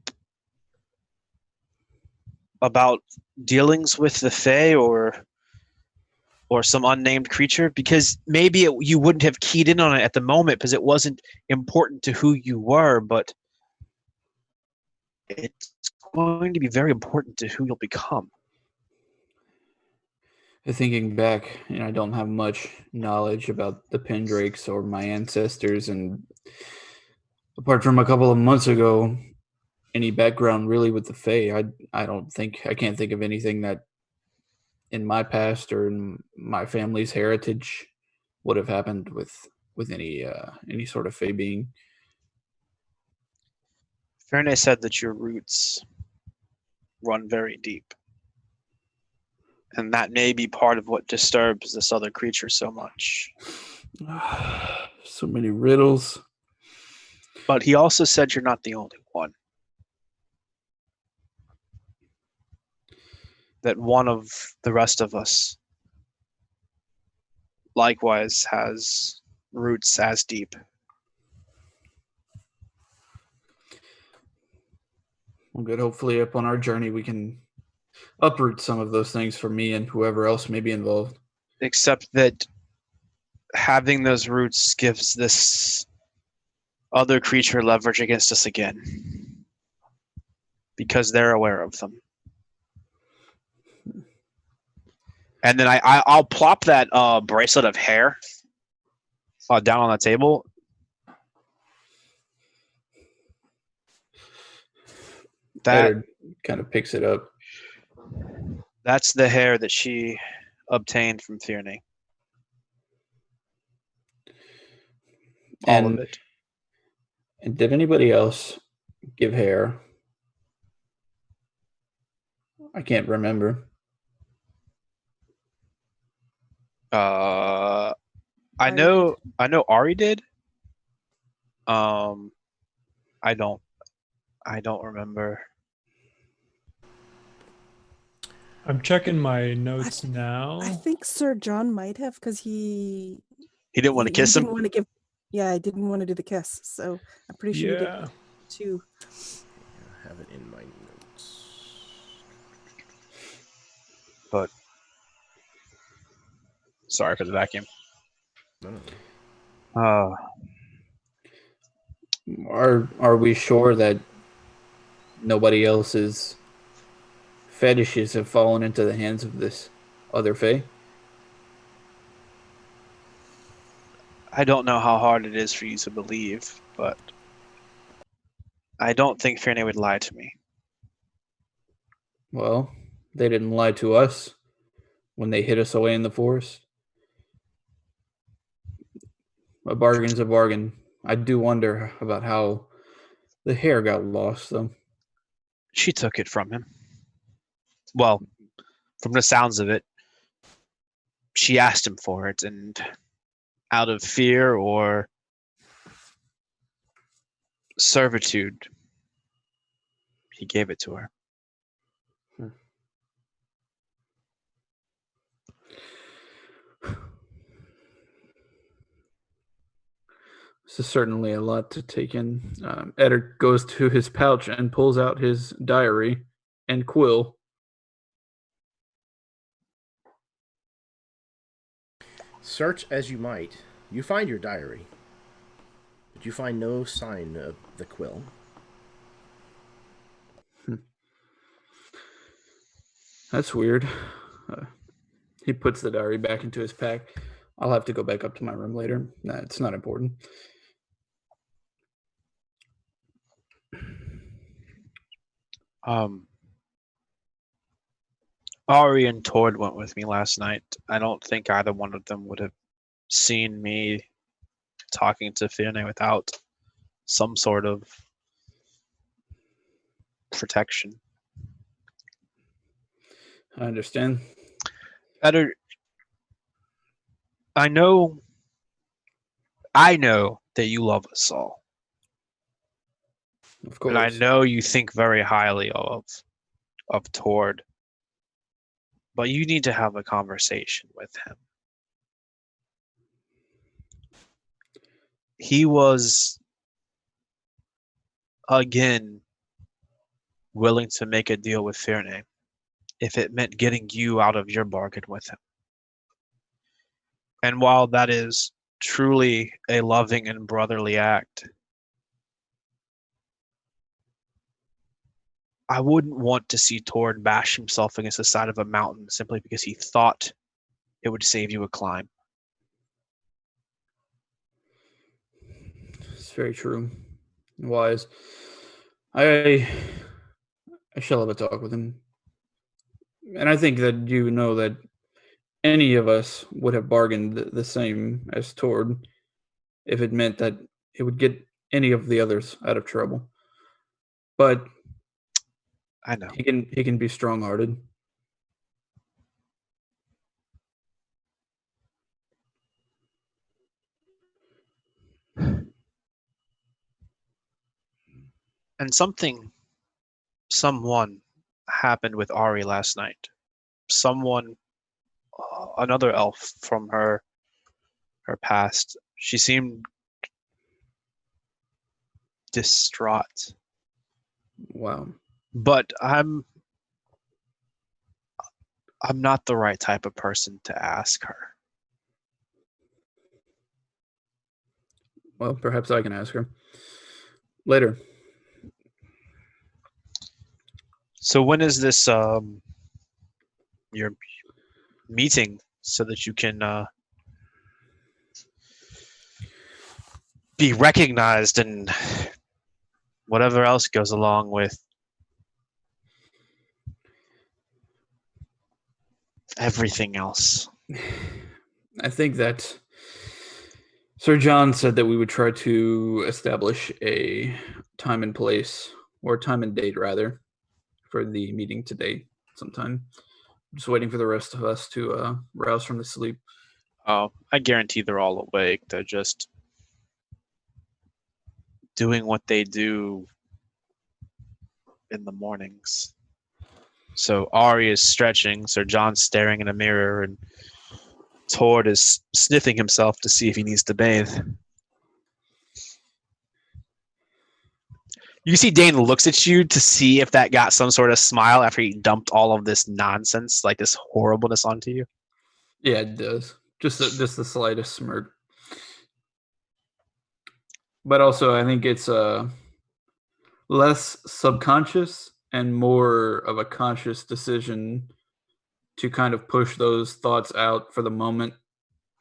about dealings with the Fae or some unnamed creature? Because maybe you wouldn't have keyed in on it at the moment because it wasn't important to who you were, but it's going to be very important to who you'll become. Thinking back, I don't have much knowledge about the Pendrakes or my ancestors, and apart from a couple of months ago, any background really with the Fae, I can't think of anything that in my past or in my family's heritage would have happened with any sort of Fae being. Ferne said that your roots run very deep. And that may be part of what disturbs this other creature so much. So many riddles. But he also said you're not the only one. That one of the rest of us likewise has roots as deep. Well, good. Hopefully, upon our journey, we can uproot some of those things for me and whoever else may be involved. Except that having those roots gives this other creature leverage against us again. Because they're aware of them. And then I'll plop that bracelet of hair down on the table. That kind of picks it up. That's the hair that she obtained from Tierney. All of it. And did anybody else give hair? I can't remember. I know Ari did. I don't remember. I'm checking my notes now. I think Sir John might have, because he didn't want to kiss him. Didn't want to give. Yeah, I didn't want to do the kiss, so I'm pretty sure he did too. I have it in my notes. But sorry for the vacuum. No. Are we sure that nobody else's fetishes have fallen into the hands of this other Fae? I don't know how hard it is for you to believe, but I don't think Ferne would lie to me. Well, they didn't lie to us when they hid us away in the forest. A bargain's a bargain. I do wonder about how the hair got lost, though. She took it from him. Well, from the sounds of it, she asked him for it, and out of fear or servitude, he gave it to her. This is certainly a lot to take in. Eddard goes to his pouch and pulls out his diary and quill. Search as you might, you find your diary, but you find no sign of the quill. That's weird. He puts the diary back into his pack. I'll have to go back up to my room later. Nah, it's not important. Ari and Tord went with me last night. I don't think either one of them would have seen me talking to Ferne without some sort of protection. I understand. Better. I know that you love us all. Of course. And I know you think very highly of Tord. But you need to have a conversation with him. He was, again, willing to make a deal with Ferne if it meant getting you out of your bargain with him. And while that is truly a loving and brotherly act, I wouldn't want to see Tord bash himself against the side of a mountain simply because he thought it would save you a climb. It's very true. Wise. I shall have a talk with him. And I think that you know that any of us would have bargained the same as Tord if it meant that it would get any of the others out of trouble. But I know. he can be strong-hearted. And someone happened with Ari last night. Someone, another elf from her past. She seemed distraught. Wow. But I'm not the right type of person to ask her. Well, perhaps I can ask her later. So when is this your meeting so that you can be recognized and whatever else goes along with everything else? I think that Sir John said that we would try to establish a time and place, or time and date rather, for the meeting today sometime. Just waiting for the rest of us to rouse from the sleep. Oh, I guarantee they're all awake. They're just doing what they do in the mornings. So Ari is stretching, Sir John's staring in a mirror, and Tord is sniffing himself to see if he needs to bathe. You see Dane looks at you to see if that got some sort of smile after he dumped all of this nonsense, like this horribleness onto you. Yeah, it does. Just the slightest smirk. But also, I think it's less subconscious and more of a conscious decision to kind of push those thoughts out for the moment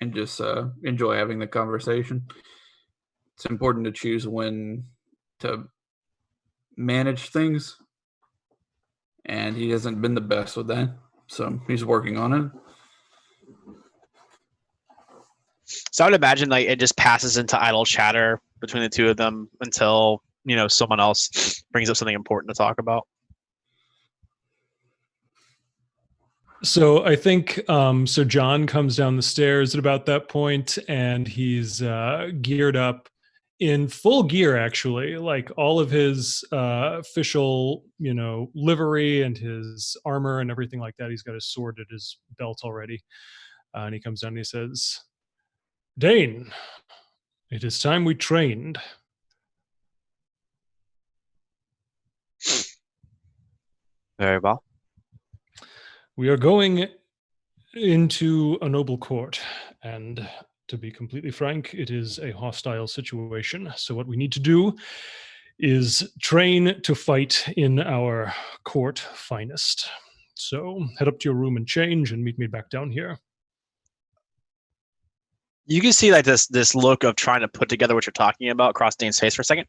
and just enjoy having the conversation. It's important to choose when to manage things, and he hasn't been the best with that, so he's working on it. So I would imagine like it just passes into idle chatter between the two of them until someone else brings up something important to talk about. So I think Sir John comes down the stairs at about that point, and he's geared up in full gear, actually, like all of his official, livery and his armor and everything like that. He's got his sword at his belt already. And he comes down and he says, "Dane, it is time we trained." Very well. We are going into a noble court, and to be completely frank, it is a hostile situation. So what we need to do is train to fight in our court finest. So head up to your room and change and meet me back down here. You can see like this look of trying to put together what you're talking about across Dane's face for a second.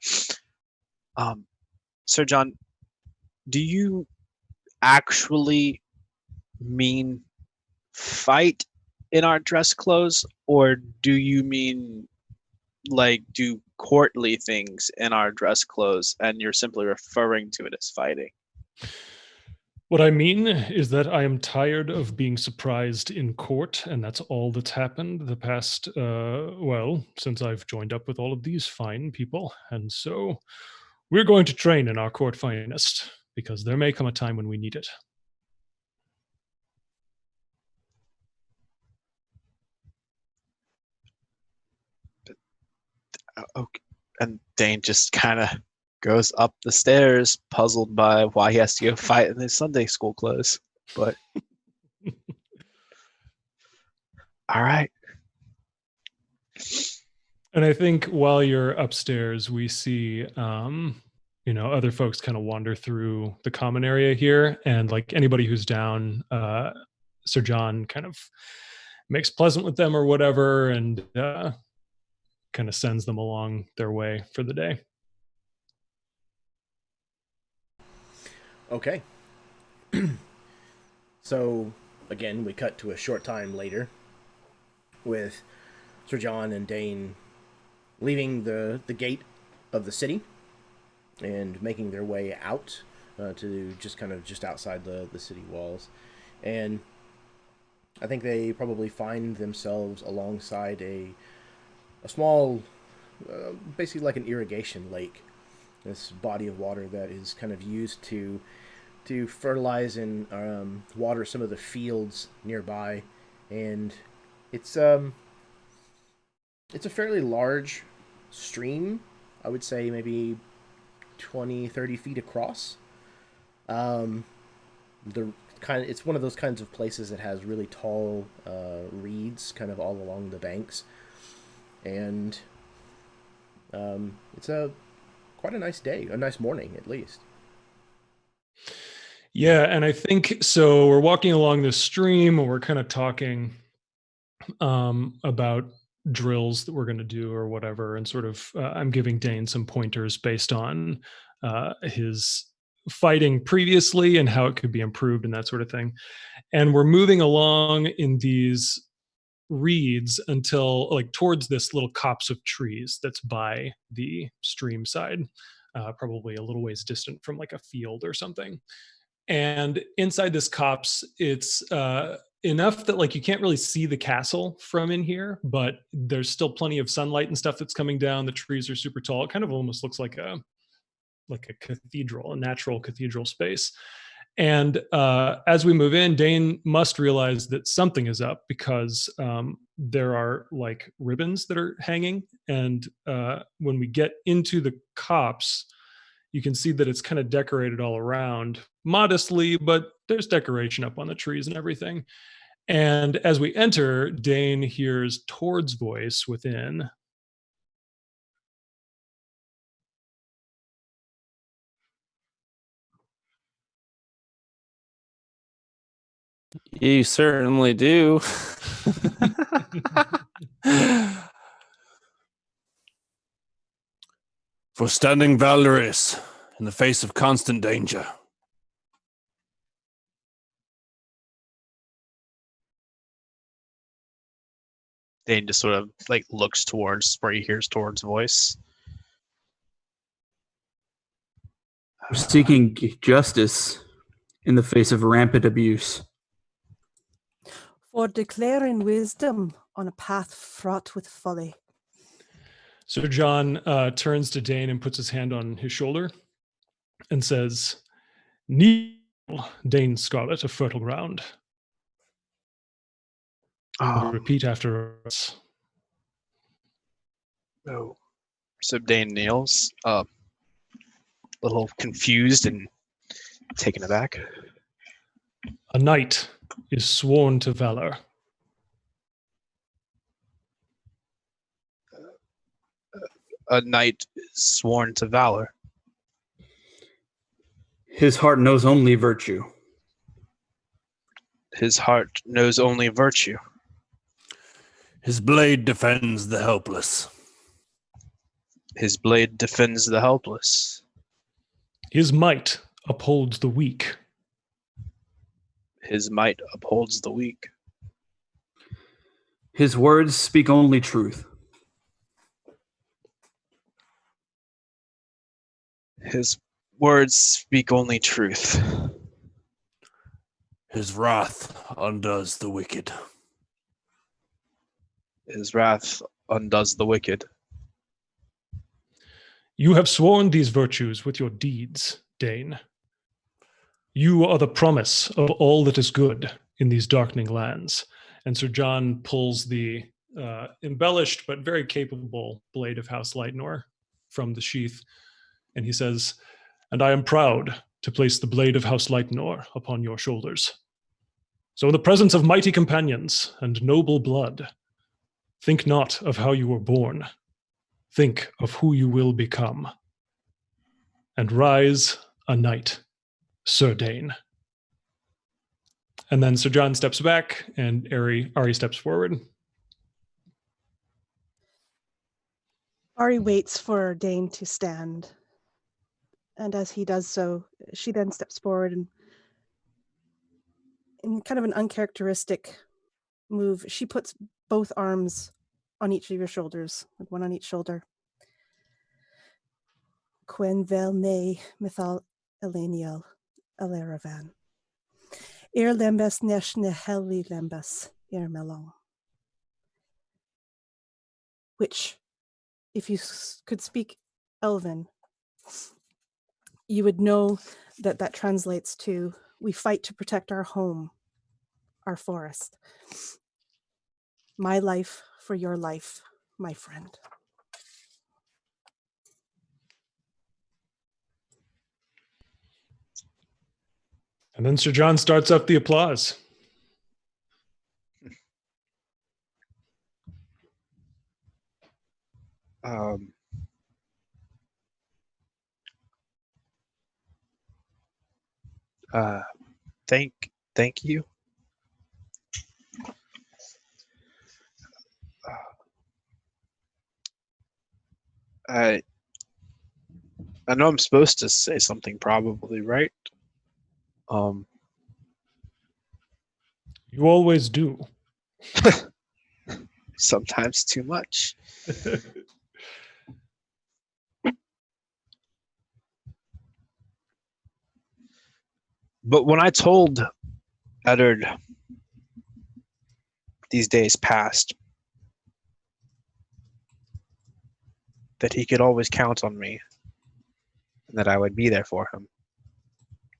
Sir John, do you actually mean fight in our dress clothes, or do you mean like do courtly things in our dress clothes and you're simply referring to it as fighting? What I mean is that I am tired of being surprised in court, and that's all that's happened the past, since I've joined up with all of these fine people. And so we're going to train in our court finest, because there may come a time when we need it. Okay. And Dane just kind of goes up the stairs, puzzled by why he has to go fight in his Sunday school clothes. But all right. And I think while you're upstairs, we see, other folks kind of wander through the common area here, and like anybody who's down, Sir John kind of makes pleasant with them or whatever, and kind of sends them along their way for the day. Okay. So, again, we cut to a short time later with Sir John and Dane leaving the gate of the city and making their way out to just outside the city walls. And I think they probably find themselves alongside a small, basically like an irrigation lake, this body of water that is kind of used to fertilize and water some of the fields nearby. And it's a fairly large stream. I would say maybe 20-30 feet across. It's one of those kinds of places that has really tall reeds kind of all along the banks, and it's quite a nice day, a nice morning at least. Yeah, and I think so. We're walking along this stream, and we're kind of talking about drills that we're going to do or whatever, and sort of I'm giving Dane some pointers based on his fighting previously and how it could be improved and that sort of thing. And we're moving along in these reeds until like towards this little copse of trees that's by the stream side, probably a little ways distant from like a field or something. And inside this copse, it's enough that like you can't really see the castle from in here, but there's still plenty of sunlight and stuff that's coming down. The trees are super tall. It kind of almost looks like a cathedral, a natural cathedral space. And as we move in, Dane must realize that something is up because there are like ribbons that are hanging. And when we get into the copse, you can see that it's kind of decorated all around modestly, but there's decoration up on the trees and everything. And as we enter, Dane hears Tord's voice within. You certainly do. For standing valorous in the face of constant danger. Dane just sort of like looks towards where he hears Tord's voice. We're seeking justice in the face of rampant abuse. For declaring wisdom on a path fraught with folly. So John turns to Dane and puts his hand on his shoulder and says, "Kneel, Dane Scarlet of fertile ground. Repeat after us." Oh. So Dane kneels, a little confused and taken aback. A knight is sworn to valor. A knight is sworn to valor. His heart knows only virtue. His heart knows only virtue. His blade defends the helpless. His blade defends the helpless. His might upholds the weak. His might upholds the weak. His words speak only truth. His words speak only truth. His wrath undoes the wicked. His wrath undoes the wicked. You have sworn these virtues with your deeds, Dane. You are the promise of all that is good in these darkening lands. And Sir John pulls the embellished but very capable blade of House Lightnor from the sheath. And he says, "And I am proud to place the blade of House Lightnor upon your shoulders." So in the presence of mighty companions and noble blood, think not of how you were born. Think of who you will become. And rise a knight, Sir Dane. And then Sir John steps back and Ari steps forward. Ari waits for Dane to stand. And as he does so, she then steps forward and in kind of an uncharacteristic move, she puts both arms on each of your shoulders, like one on each shoulder. Quen vel ne mithal eleniel aleravan. Ir lembes nesh neheli lembes ir melon. Which, if you could speak Elven, you would know that that translates to, we fight to protect our home, our forest. My life for your life, my friend. And then Sir John starts up the applause. Thank you. I know I'm supposed to say something probably, right? You always do. Sometimes too much. But when I told Eddard these days past that he could always count on me and that I would be there for him,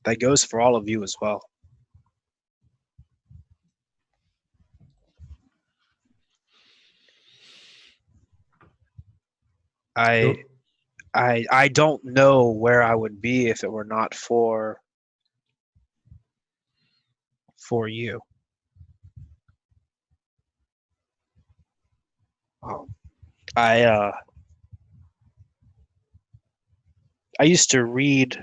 that goes for all of you as well. I don't know where I would be if it were not for you. I used to read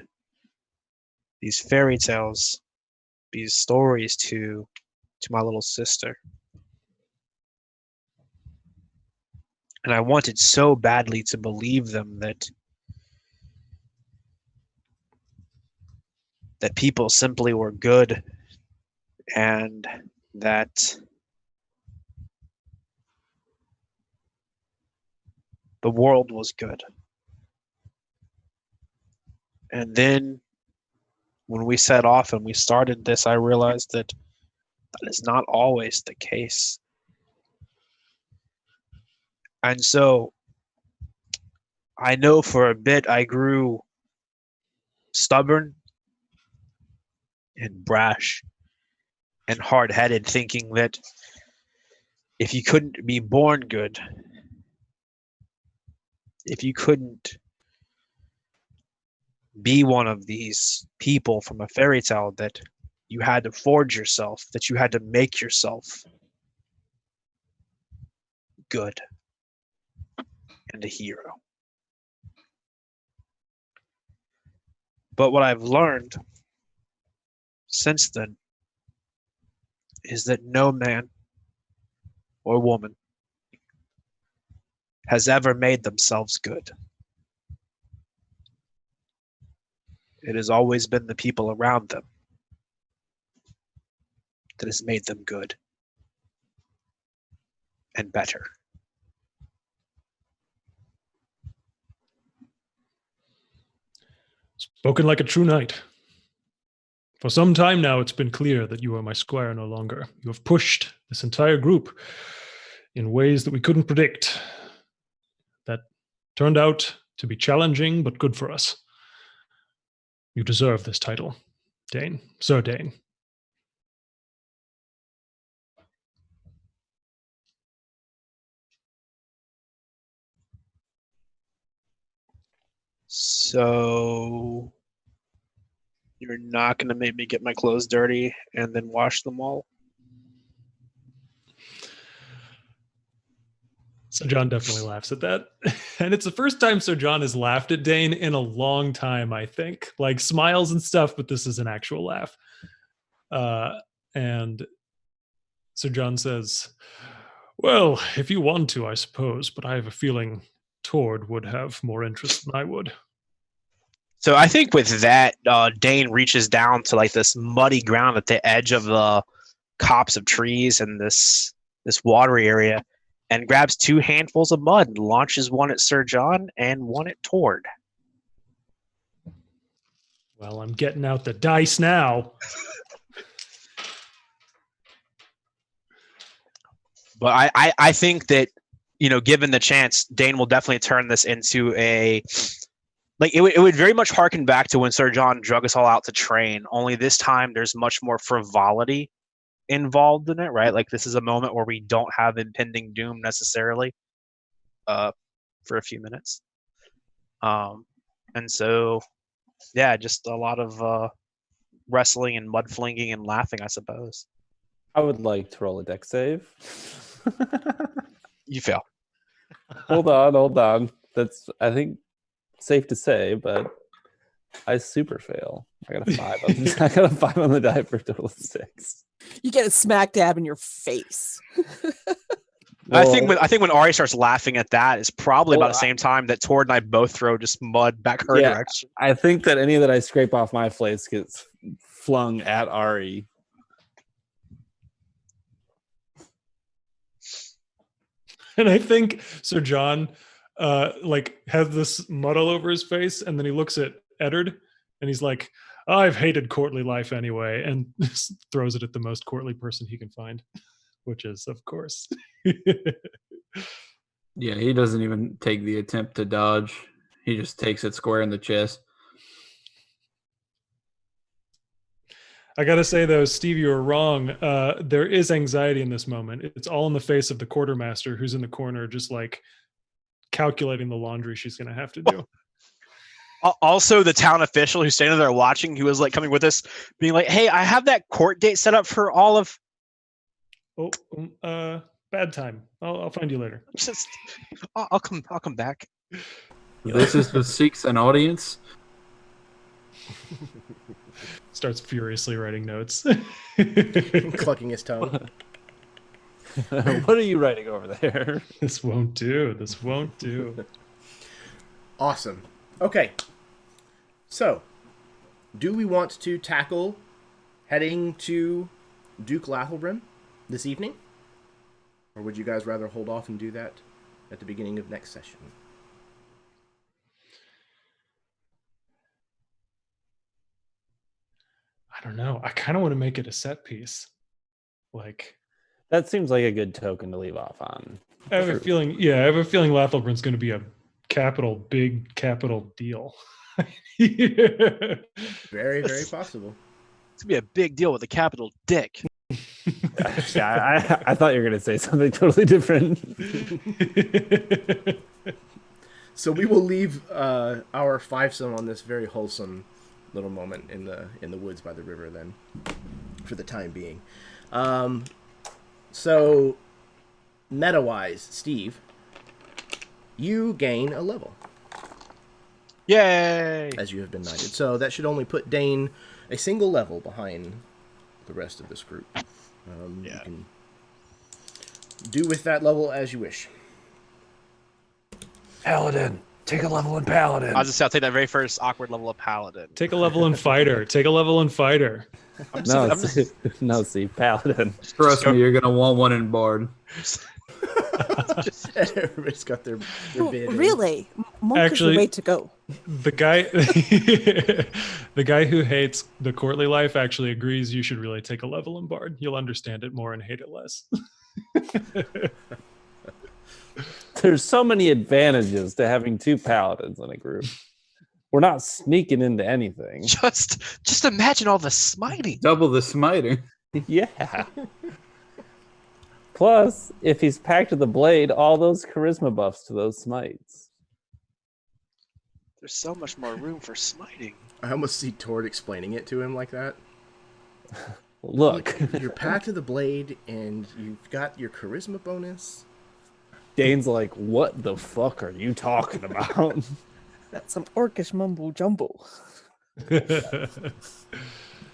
these fairy tales, these stories to my little sister. And I wanted so badly to believe them that people simply were good and that the world was good. And then when we set off and we started this, I realized that is not always the case. And so I know for a bit I grew stubborn and brash and hard-headed, thinking that if you couldn't be born good, if you couldn't be one of these people from a fairy tale, that you had to forge yourself, that you had to make yourself good and a hero. But what I've learned since then is that no man or woman has ever made themselves good. It has always been the people around them that has made them good and better. Spoken like a true knight. For some time now, it's been clear that you are my squire no longer. You have pushed this entire group in ways that we couldn't predict, that turned out to be challenging but good for us. You deserve this title, Dane, Sir Dane. So you're not going to make me get my clothes dirty and then wash them all? Sir John definitely laughs at that. And it's the first time Sir John has laughed at Dane in a long time, I think. Like smiles and stuff, but this is an actual laugh. And Sir John says, well, if you want to, I suppose, but I have a feeling Tord would have more interest than I would. So I think with that, Dane reaches down to like this muddy ground at the edge of the copse of trees and this watery area, and grabs 2 handfuls of mud and launches one at Sir John and one at Tord. Well, I'm getting out the dice now. But I think that, given the chance, Dane will definitely turn this into a... Like, it would very much harken back to when Sir John drug us all out to train, only this time there's much more frivolity involved in it, right? Like, this is a moment where we don't have impending doom necessarily for a few minutes. And so, yeah, just a lot of wrestling and mud flinging and laughing, I suppose. I would like to roll a dex save. You fail. Hold on. That's, I think, safe to say, but I super fail. I got a 5 on I got a 5 on the die for a total of 6. You get a smack dab in your face. Well, I think when Ari starts laughing at that, it's probably about the same time that Tord and I both throw just mud back her direction. I think that any that I scrape off my face gets flung at Ari. And I think Sir John has this mud all over his face, and then he looks at Eddard and he's like, I've hated courtly life anyway, and throws it at the most courtly person he can find, which is, of course. Yeah, he doesn't even take the attempt to dodge. He just takes it square in the chest. I gotta say though, Steve, you were wrong. There is anxiety in this moment. It's all in the face of the quartermaster who's in the corner, just like calculating the laundry she's gonna have to do. Also, the town official who's standing there watching, who was like coming with us, being like, "Hey, I have that court date set up for all of." Bad time. I'll find you later. I'll come back. This is what seeks an audience. Starts furiously writing notes. Clucking his tongue. What are you writing over there? This won't do. Awesome. Okay. So, do we want to tackle heading to Duke Lathelbrim this evening? Or would you guys rather hold off and do that at the beginning of next session? I don't know. I kind of want to make it a set piece. Like, that seems like a good token to leave off on. I have a feeling Lathelbrim's going to be a big capital deal. Very, very possible. It's gonna be a big deal with a capital dick. Yeah, I thought you were going to say something totally different. So we will leave our fivesome on this very wholesome little moment in the woods by the river then, for the time being. So meta-wise, Steve, you gain a level. Yay! As you have been knighted. So that should only put Dane a single level behind the rest of this group. You can do with that level as you wish. Paladin. Take a level in Paladin. I'll take that very first awkward level of Paladin. Take a level in Fighter. No, see, Paladin. Trust me, you're going to want one in Bard. Everybody's got their bid. Really? Monk is the way to go. The guy who hates the courtly life actually agrees you should really take a level in Bard. You'll understand it more and hate it less. There's so many advantages to having 2 paladins in a group. We're not sneaking into anything. Just imagine all the smiting. Double the smiting. Yeah. Plus, if he's packed with the blade, all those charisma buffs to those smites. There's so much more room for smiting. I almost see Tord explaining it to him like that. Look. You're packed to the blade, and you've got your charisma bonus. Dane's like, what the fuck are you talking about? That's some orcish mumble jumble.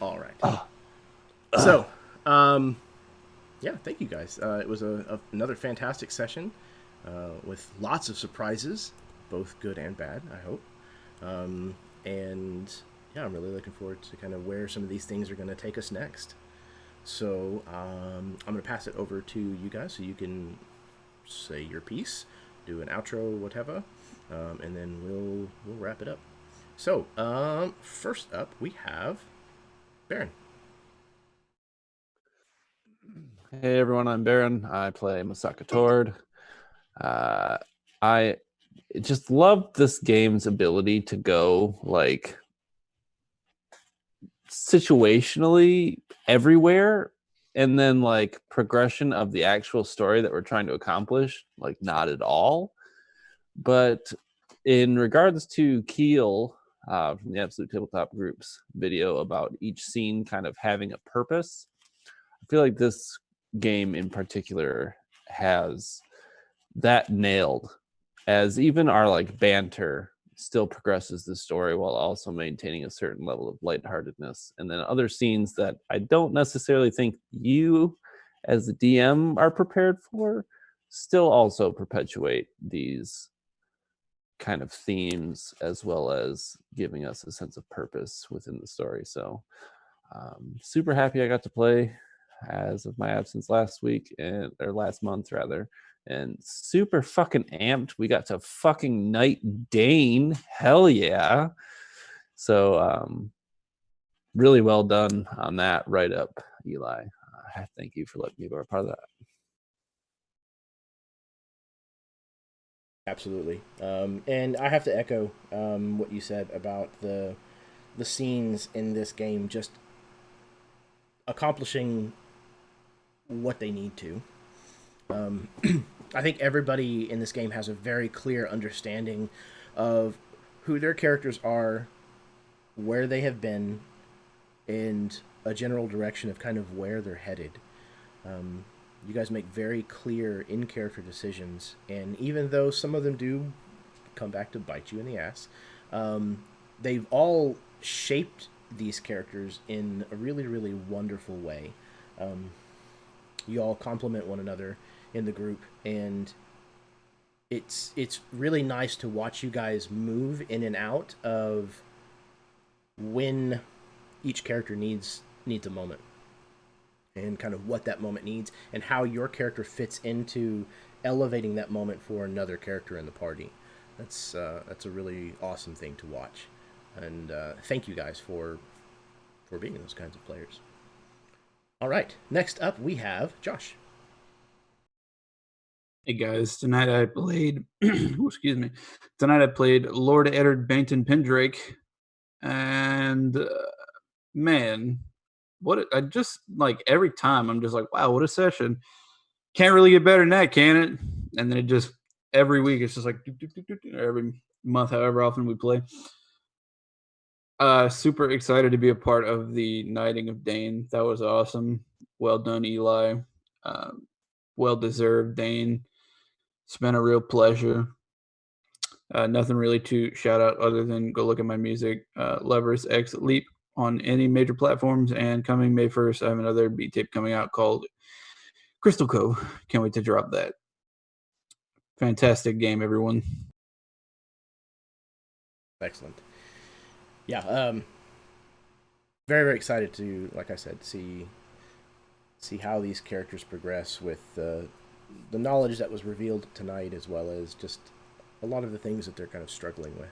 All right. So, yeah, thank you guys. It was another fantastic session with lots of surprises, both good and bad, I hope. And yeah, I'm really looking forward to kind of where some of these things are going to take us next. So I'm going to pass it over to you guys so you can say your piece, do an outro, whatever, and then we'll wrap it up. So first up, we have Baron. Hey everyone, I'm Baron. I play Masaka Tord. I just love this game's ability to go like situationally everywhere, and then like progression of the actual story that we're trying to accomplish, like not at all. But in regards to Keel, from the Absolute Tabletop Group's video about each scene kind of having a purpose, I feel like this game in particular has that nailed, as even our like banter still progresses the story while also maintaining a certain level of lightheartedness. And then other scenes that I don't necessarily think you as the DM are prepared for still also perpetuate these kind of themes, as well as giving us a sense of purpose within the story. So super happy I got to play as of my absence last week, or last month rather, and super fucking amped. We got to fucking knight Dane. Hell yeah. So really well done on that write up, Eli. Thank you for letting me be a part of that. Absolutely. And I have to echo what you said about the scenes in this game just accomplishing what they need to. I think everybody in this game has a very clear understanding of who their characters are, where they have been, and a general direction of kind of where they're headed. You guys make very clear in-character decisions, and even though some of them do come back to bite you in the ass, they've all shaped these characters in a really, really wonderful way. You all complement one another in the group, and it's really nice to watch you guys move in and out of when each character needs a moment, and kind of what that moment needs, and how your character fits into elevating that moment for another character in the party. That's a really awesome thing to watch, and thank you guys for being those kinds of players. All right, next up we have Josh. Hey guys, tonight I played excuse me. Tonight I played Lord Eddard Bainton Pendrake, and man, I just like every time I'm just like, wow, what a session. Can't really get better than that, can it? And then it just every week it's just like every month, however often we play. Super excited to be a part of the Knighting of Dane. That was awesome. Well done, Eli. Well deserved, Dane. It's been a real pleasure. Nothing really to shout out other than go look at my music. Lovers X Leap on any major platforms, and coming May 1st, I have another beat tape coming out called Crystal Cove. Can't wait to drop that. Fantastic game, everyone. Excellent. Yeah, very, very excited to, like I said, see how these characters progress with the knowledge that was revealed tonight, as well as just a lot of the things that they're kind of struggling with.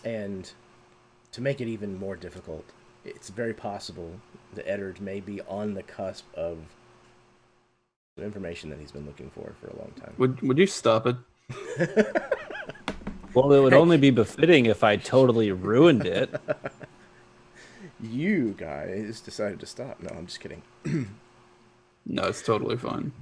And to make it even more difficult, it's very possible that Eddard may be on the cusp of the information that he's been looking for a long time. Would you stop it? Well, it would only be befitting if I totally ruined it. You guys decided to stop. No, I'm just kidding. No, it's totally fine.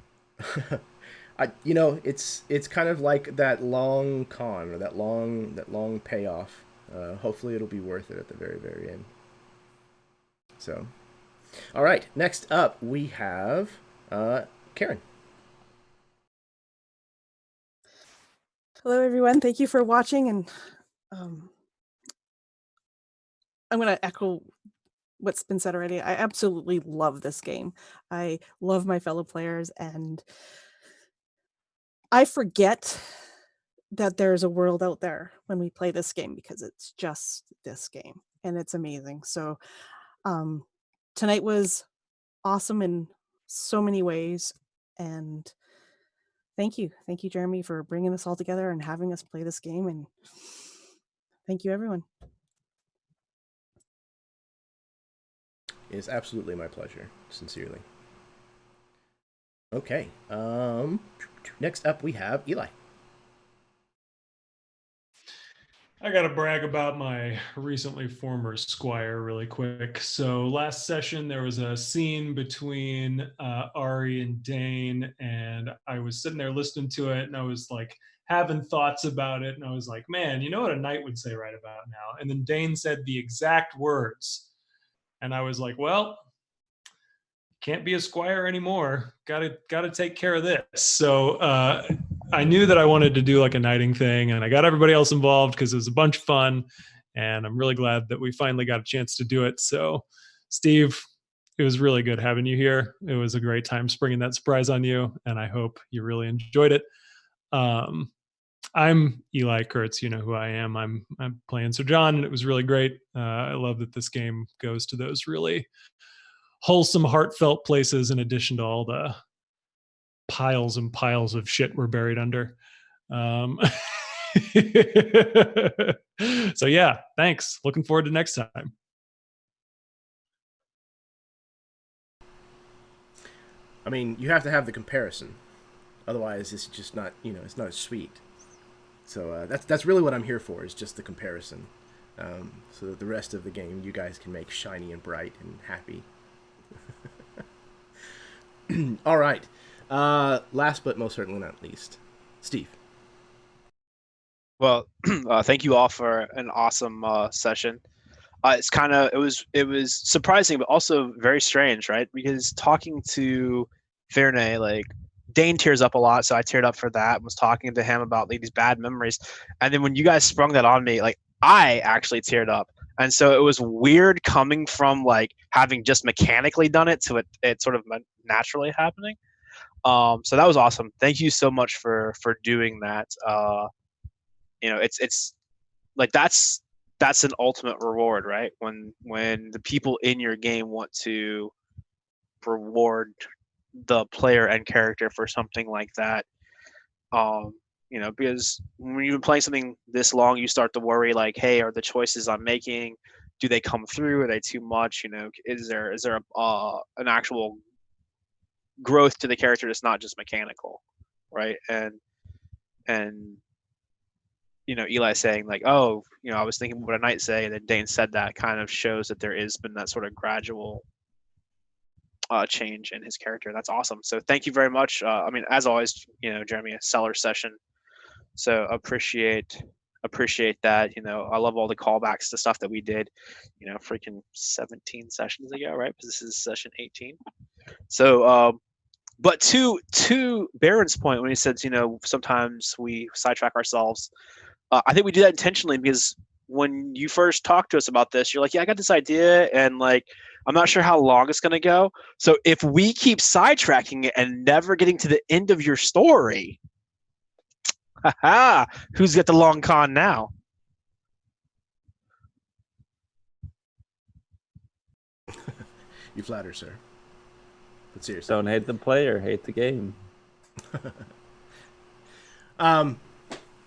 It's kind of like that long con, or that long payoff. Hopefully it'll be worth it at the very, very end. So, all right. Next up, we have Karen. Hello, everyone. Thank you for watching. And I'm going to echo what's been said already. I absolutely love this game. I love my fellow players, and I forget that there's a world out there when we play this game because it's just this game and it's amazing. So tonight was awesome in so many ways, and thank you, Jeremy, for bringing us all together and having us play this game, and thank you, everyone. It is absolutely my pleasure, sincerely. Okay, next up we have Eli. I got to brag about my recently former squire really quick. So last session, there was a scene between Ari and Dane, and I was sitting there listening to it, and I was like having thoughts about it, and I was like, man, you know what a knight would say right about now? And then Dane said the exact words, and I was like, well, can't be a squire anymore. Gotta take care of this. So I knew that I wanted to do like a knighting thing, and I got everybody else involved because it was a bunch of fun, and I'm really glad that we finally got a chance to do it. So, Steve, it was really good having you here. It was a great time springing that surprise on you, and I hope you really enjoyed it. I'm Eli Kurtz. You know who I am. I'm playing Sir John, and it was really great. I love that this game goes to those really wholesome, heartfelt places in addition to all the piles and piles of shit we're buried under. So yeah, thanks. Looking forward to next time. I mean, you have to have the comparison. Otherwise, it's just not, it's not as sweet. So that's really what I'm here for, is just the comparison. So that the rest of the game you guys can make shiny and bright and happy. All right. Last but most certainly not least, Steve. Well, thank you all for an awesome session. It was surprising, but also very strange, right? Because talking to Verne, like Dane tears up a lot, so I teared up for that. Was talking to him about like these bad memories, and then when you guys sprung that on me, like I actually teared up, and so it was weird coming from like having just mechanically done it to it sort of naturally happening. So that was awesome. Thank you so much for doing that. It's like that's an ultimate reward, right? When the people in your game want to reward the player and character for something like that. Because when you've been playing something this long, you start to worry like, hey, are the choices I'm making, do they come through? Are they too much? Is there an actual growth to the character that's not just mechanical, right? And Eli saying like, oh, I was thinking what a knight say, and then Dane said that kind of shows that there has been that sort of gradual change in his character. That's awesome. So thank you very much. I mean, as always, Jeremy, a stellar session. So appreciate that. I love all the callbacks to stuff that we did, freaking 17 sessions ago, right? Because this is session 18. So, but to Baron's point when he says, sometimes we sidetrack ourselves. I think we do that intentionally because when you first talked to us about this, you're like, yeah, I got this idea, and like, I'm not sure how long it's going to go. So if we keep sidetracking it and never getting to the end of your story, who's got the long con now? You flatter, sir. But seriously. Don't hate the player, hate the game.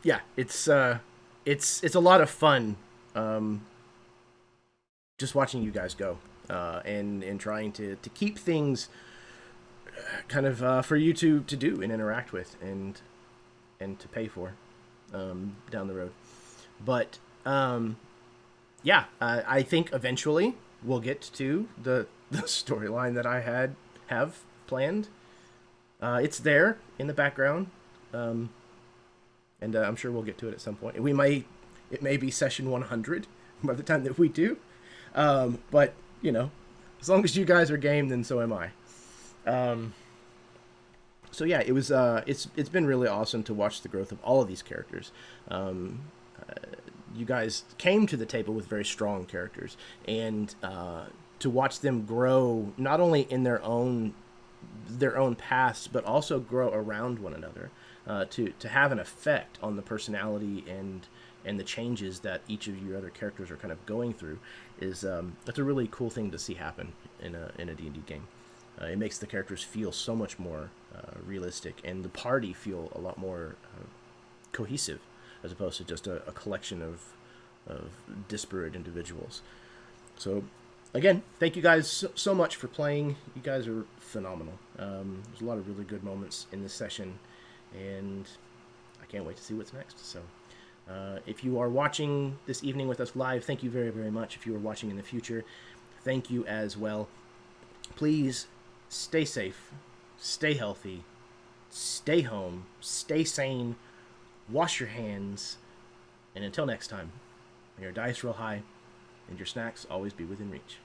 Yeah, it's a lot of fun, just watching you guys go, and trying to keep things kind of for you to do and interact with and to pay for down the road. But yeah, I think eventually we'll get to the storyline that I have planned. It's there in the background. And I'm sure we'll get to it at some point. It may be session 100 by the time that we do. But, as long as you guys are game, then so am I. So yeah, it was it's been really awesome to watch the growth of all of these characters. You guys came to the table with very strong characters, and to watch them grow not only in their own paths, but also grow around one another, to have an effect on the personality and the changes that each of your other characters are kind of going through is that's a really cool thing to see happen in a D&D game. It makes the characters feel so much more realistic, and the party feel a lot more cohesive, as opposed to just a collection of disparate individuals. So, again, thank you guys so much for playing. You guys are phenomenal. There's a lot of really good moments in this session, and I can't wait to see what's next. So, if you are watching this evening with us live, thank you very, very much. If you are watching in the future, thank you as well. Please stay safe, stay healthy, stay home, stay sane, wash your hands, and until next time, may your dice roll high and your snacks always be within reach.